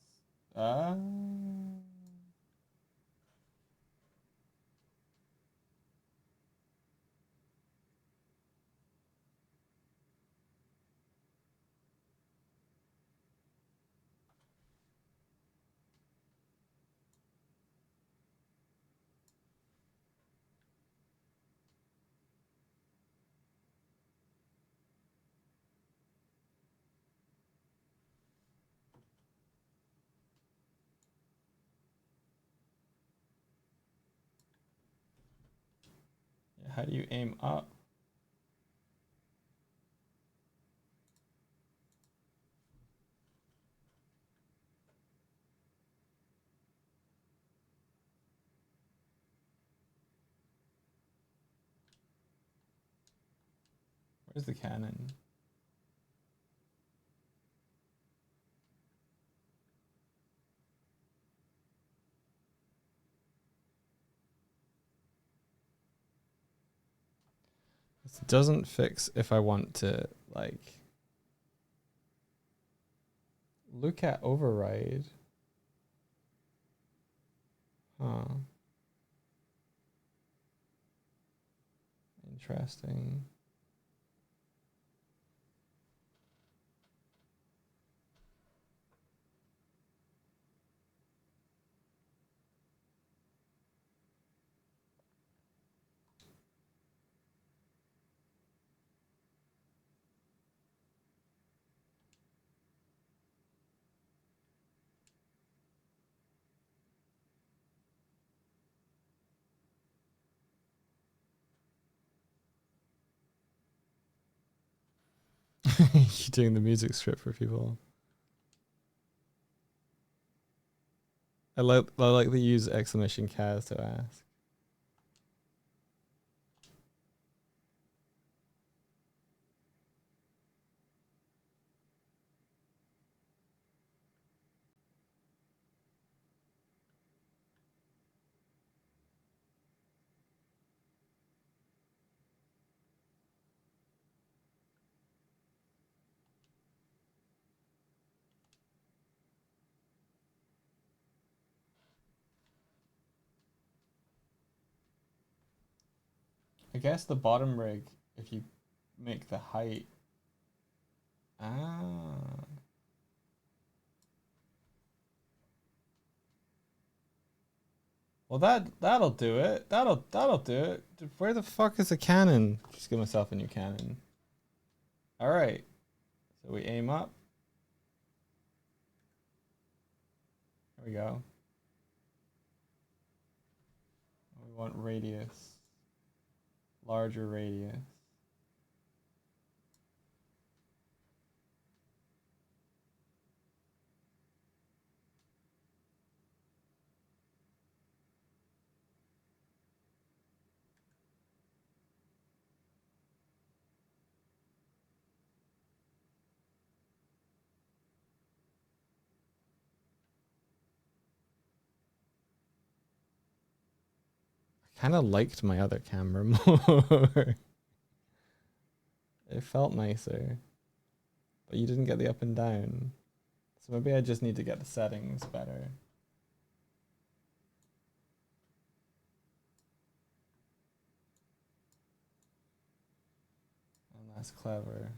how do you aim up? Where's the cannon? This doesn't fix if I want to like look at override. Huh. Interesting. You're doing the music script for people. I like they use exclamation Kaz to ask. I guess the bottom rig, if you make the height. Ah. Well, that'll do it. That'll do it. Where the fuck is the cannon? Just give myself a new cannon. All right. So we aim up. There we go. We want radius. Larger radius. I kind of liked my other camera more. It felt nicer. But you didn't get the up and down. So maybe I just need to get the settings better. That's clever.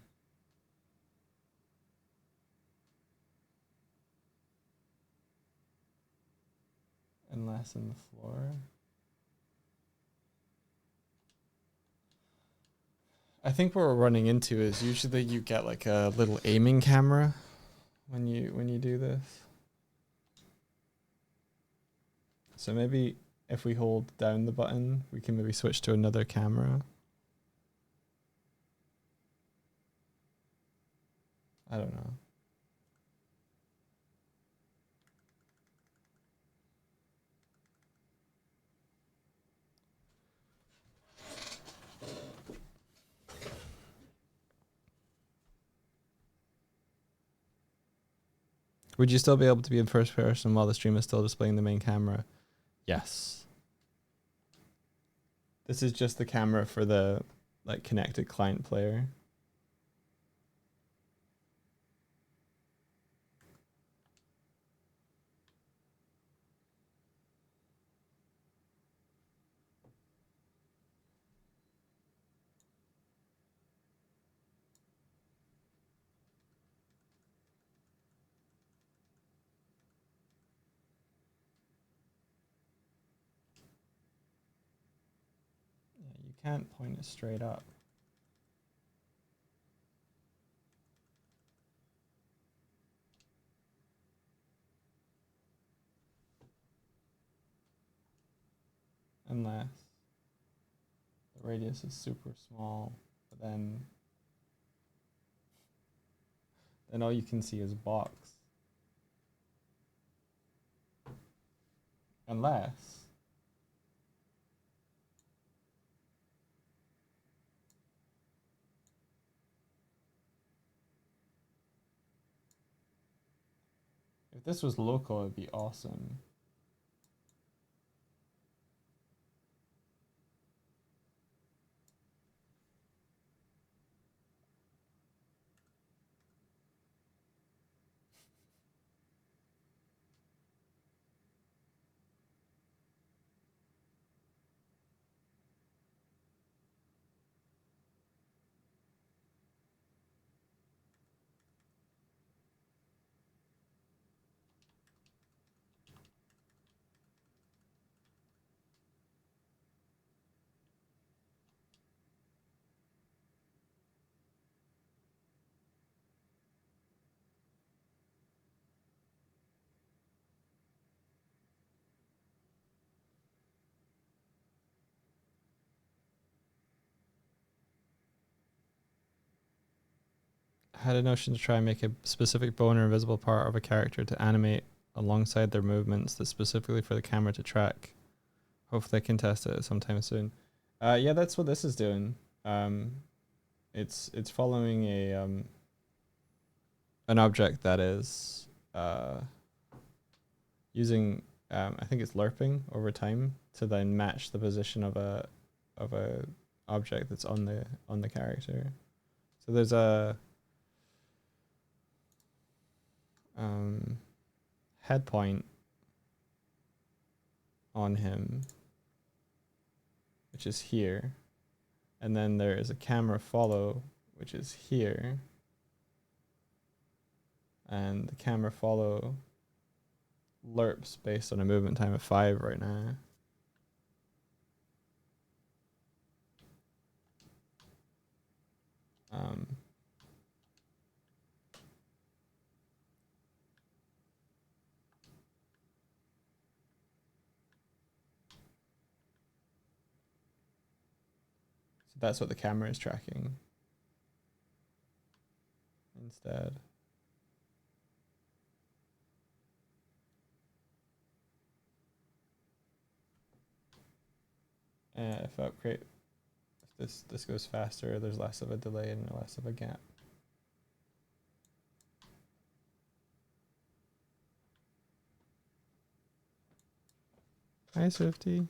And less on the floor. I think what we're running into is usually you get like a little aiming camera when you do this. So maybe if we hold down the button, we can maybe switch to another camera. I don't know. Would you still be able to be in first person while the stream is still displaying the main camera? Yes. This is just the camera for the like connected client player. Yeah, you can't point it straight up. Unless the radius is super small, but then all you can see is box. Unless if this was local, it'd be awesome. I had a notion to try and make a specific bone or invisible part of a character to animate alongside their movements that's specifically for the camera to track. Hopefully I can test it sometime soon. Yeah, that's what this is doing. It's following a an object that is using I think it's lerping over time to then match the position of a object that's on the character. So there's a head point on him, which is here, and then there is a camera follow, which is here, and the camera follow lerps based on a movement time of 5 right now. So that's what the camera is tracking instead. If I upgrade, if this goes faster, there's less of a delay and less of a gap. Hi, Swifty.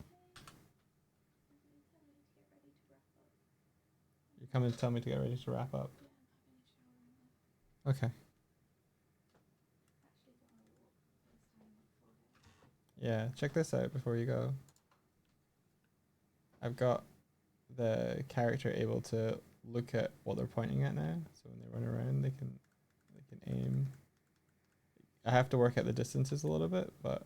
You're coming to tell me to get ready to wrap up? Okay. Yeah, check this out before you go. I've got the character able to look at what they're pointing at now. So when they run around, they can aim. I have to work out the distances a little bit, but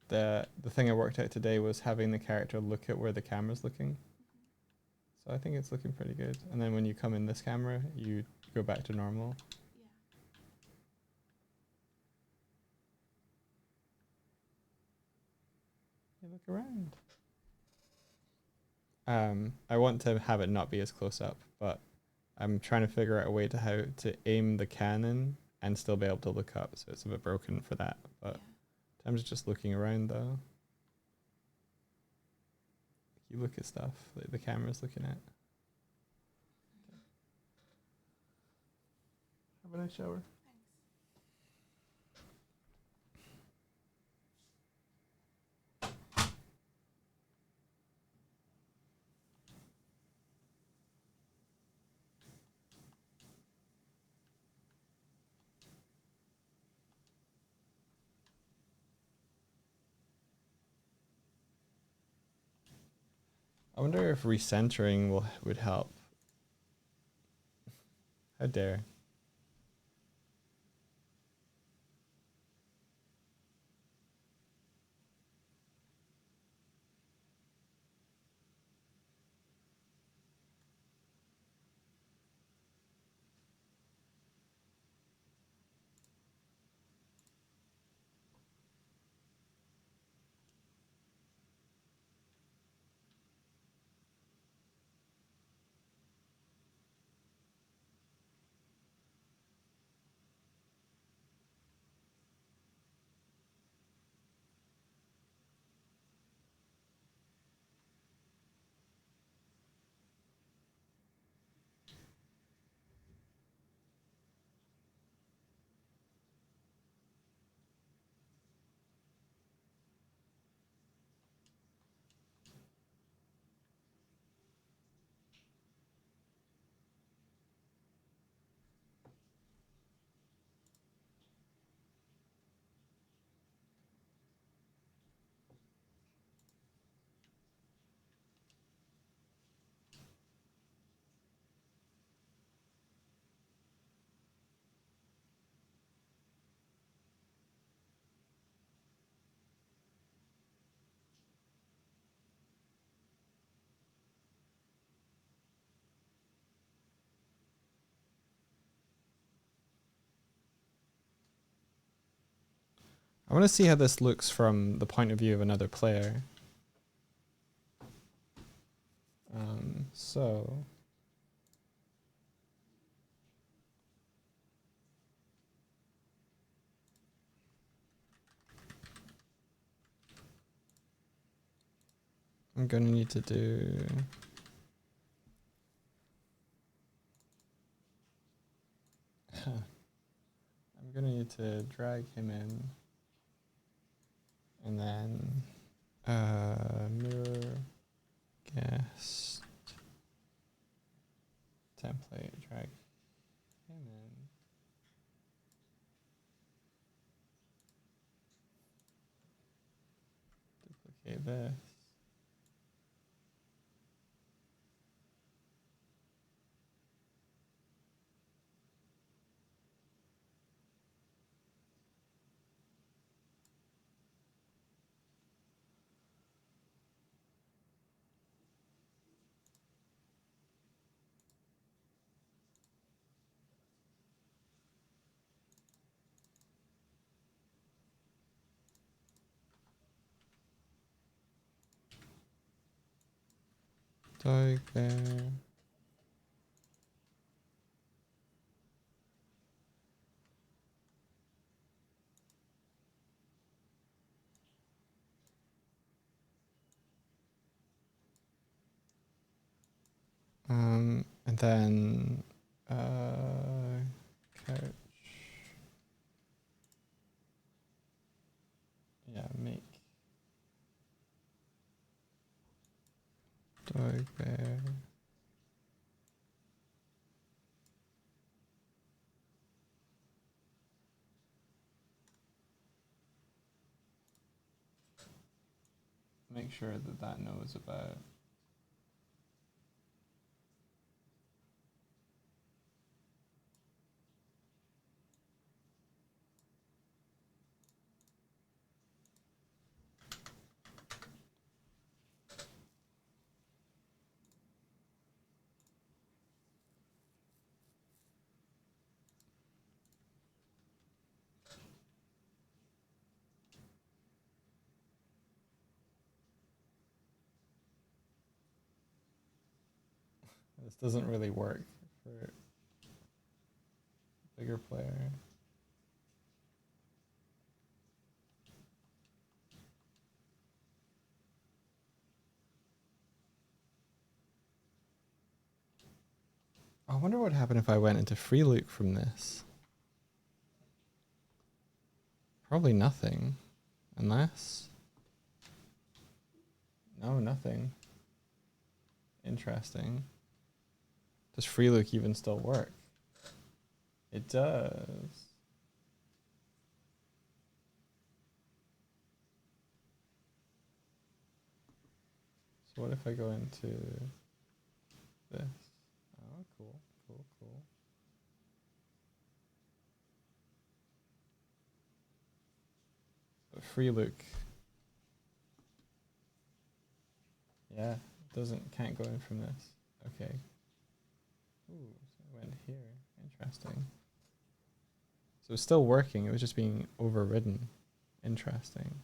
the thing I worked out today was having the character look at where the camera's looking. So I think it's looking pretty good. And then when you come in this camera, you go back to normal. You look around. I want to have it not be as close up, but I'm trying to figure out a way to how to aim the cannon and still be able to look up. So it's a bit broken for that, but in terms of just looking around though, you look at stuff like the camera's looking at. Have a nice shower. I wonder if recentering would help. How dare. I want to see how this looks from the point of view of another player. So I'm gonna need to do I'm gonna need to drag him in and then mirror guest template, drag him in. Duplicate this. Dog there. And then couch. Yeah, make dog bear. make sure that that knows about. This doesn't really work for a bigger player. I wonder what happened if I went into free look from this. Probably nothing. Unless... No, nothing. Interesting. Does free look even still work? It does. So what if I go into this? Oh, cool, cool, cool. But free look. Yeah, can't go in from this. Okay. Ooh, so I went here. Interesting. So it's still working, it was just being overridden. Interesting.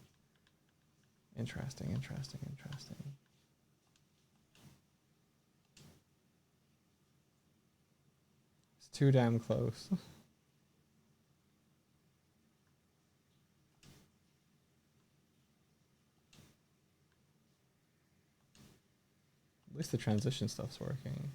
Interesting, interesting, interesting. It's too damn close. At least the transition stuff's working.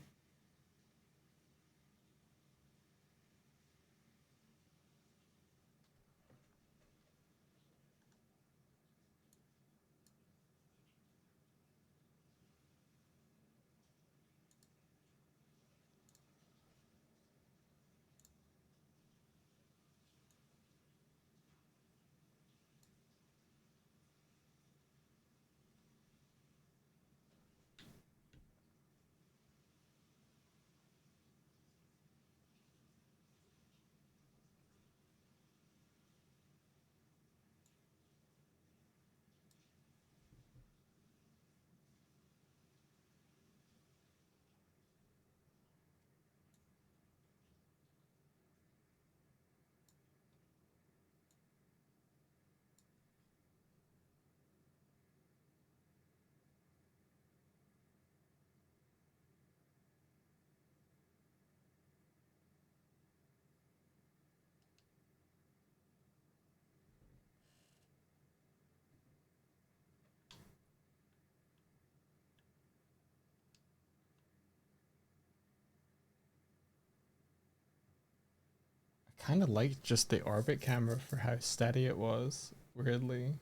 Kind of liked just the orbit camera for how steady it was, weirdly.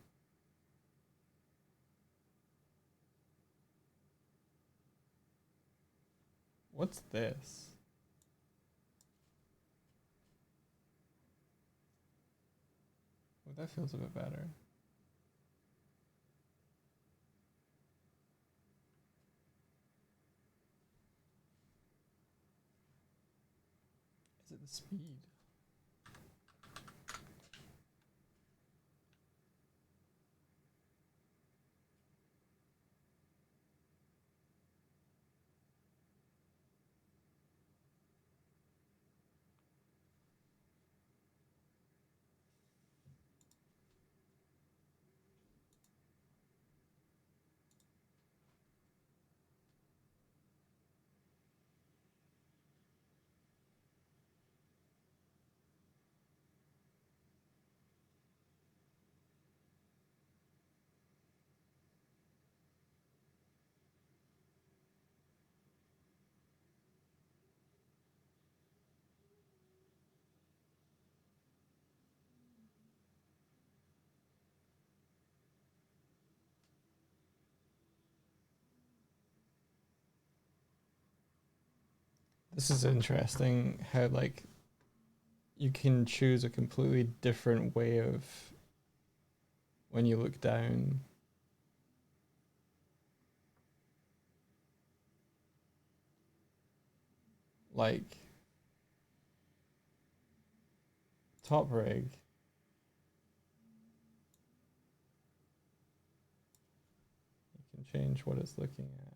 What's this? Oh, that feels a bit better. Is it the speed? This is interesting how like you can choose a completely different way of when you look down. like top rig. You can change what it's looking at.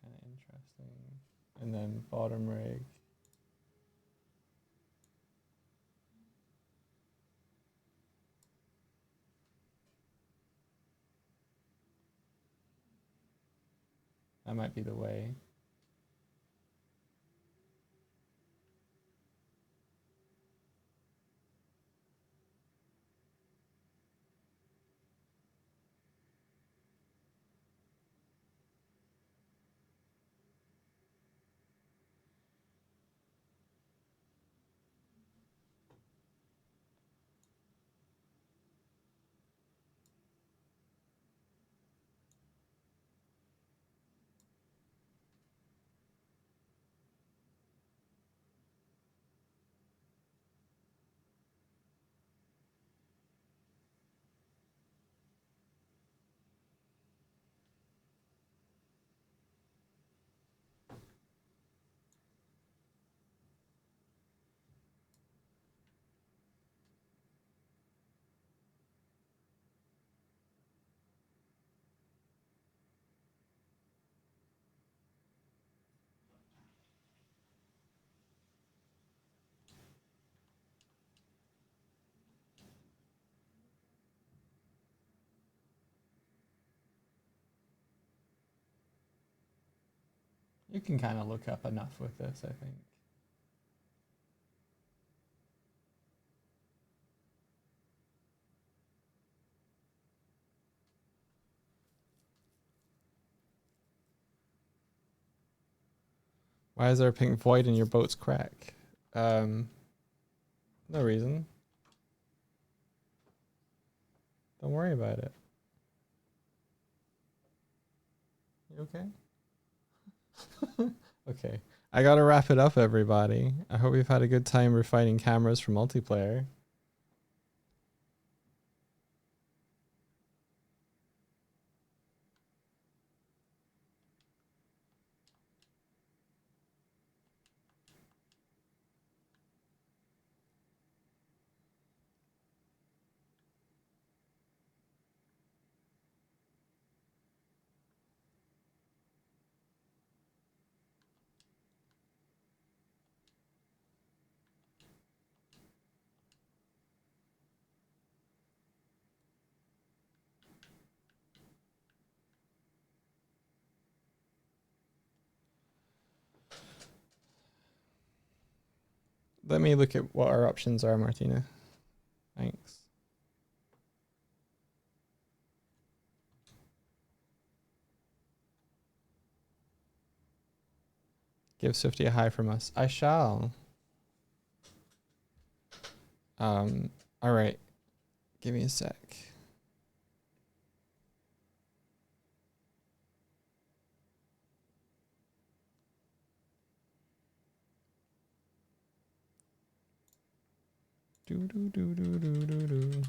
Kind of interesting. And then bottom rig. That might be the way. You can kind of look up enough with this, I think. Why is there a pink void in your boat's crack? No reason. Don't worry about it. You okay? Okay. I gotta wrap it up, everybody. I hope you've had a good time refining cameras for multiplayer. Let me look at what our options are, Martina. Thanks. Give Swifty a hi from us. I shall. All right. Give me a sec. Do do do do do do do.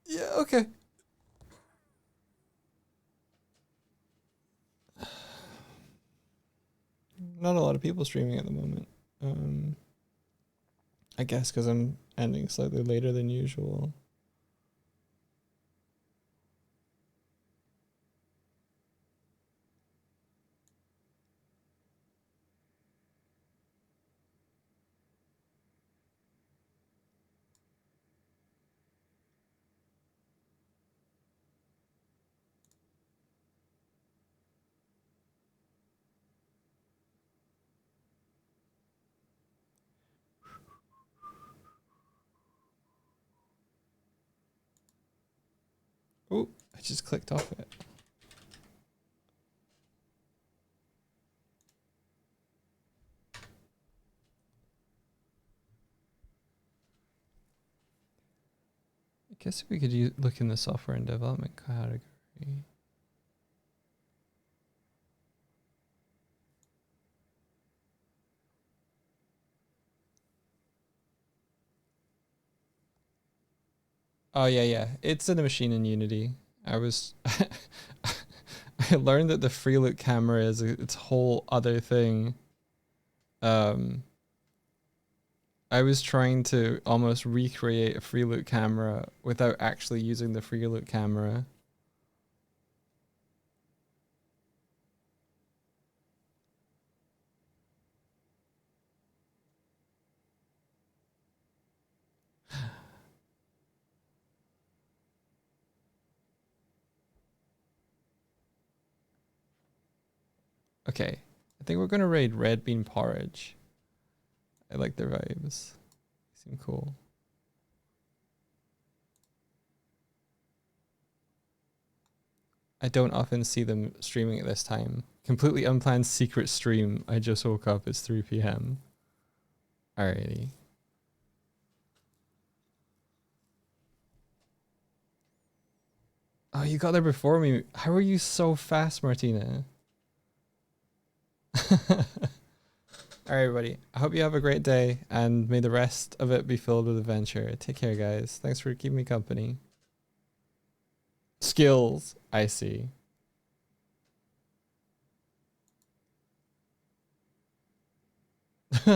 Yeah, okay. Not a lot of people streaming at the moment. I guess because I'm ending slightly later than usual. Oh, I just clicked off it. I guess we could look in the software and development category. Oh yeah, yeah. It's in a machine in Unity. I was I learned that the Freelook camera is its whole other thing. I was trying to almost recreate a Freelook camera without actually using the Freelook camera. Okay, I think we're gonna raid Red Bean Porridge. I like their vibes. They seem cool. I don't often see them streaming at this time. Completely unplanned secret stream. I just woke up. It's 3 p.m. Alrighty. Oh, you got there before me. How are you so fast, Martina? Alright, everybody. I hope you have a great day and may the rest of it be filled with adventure. Take care, guys. Thanks for keeping me company. Skills. I see.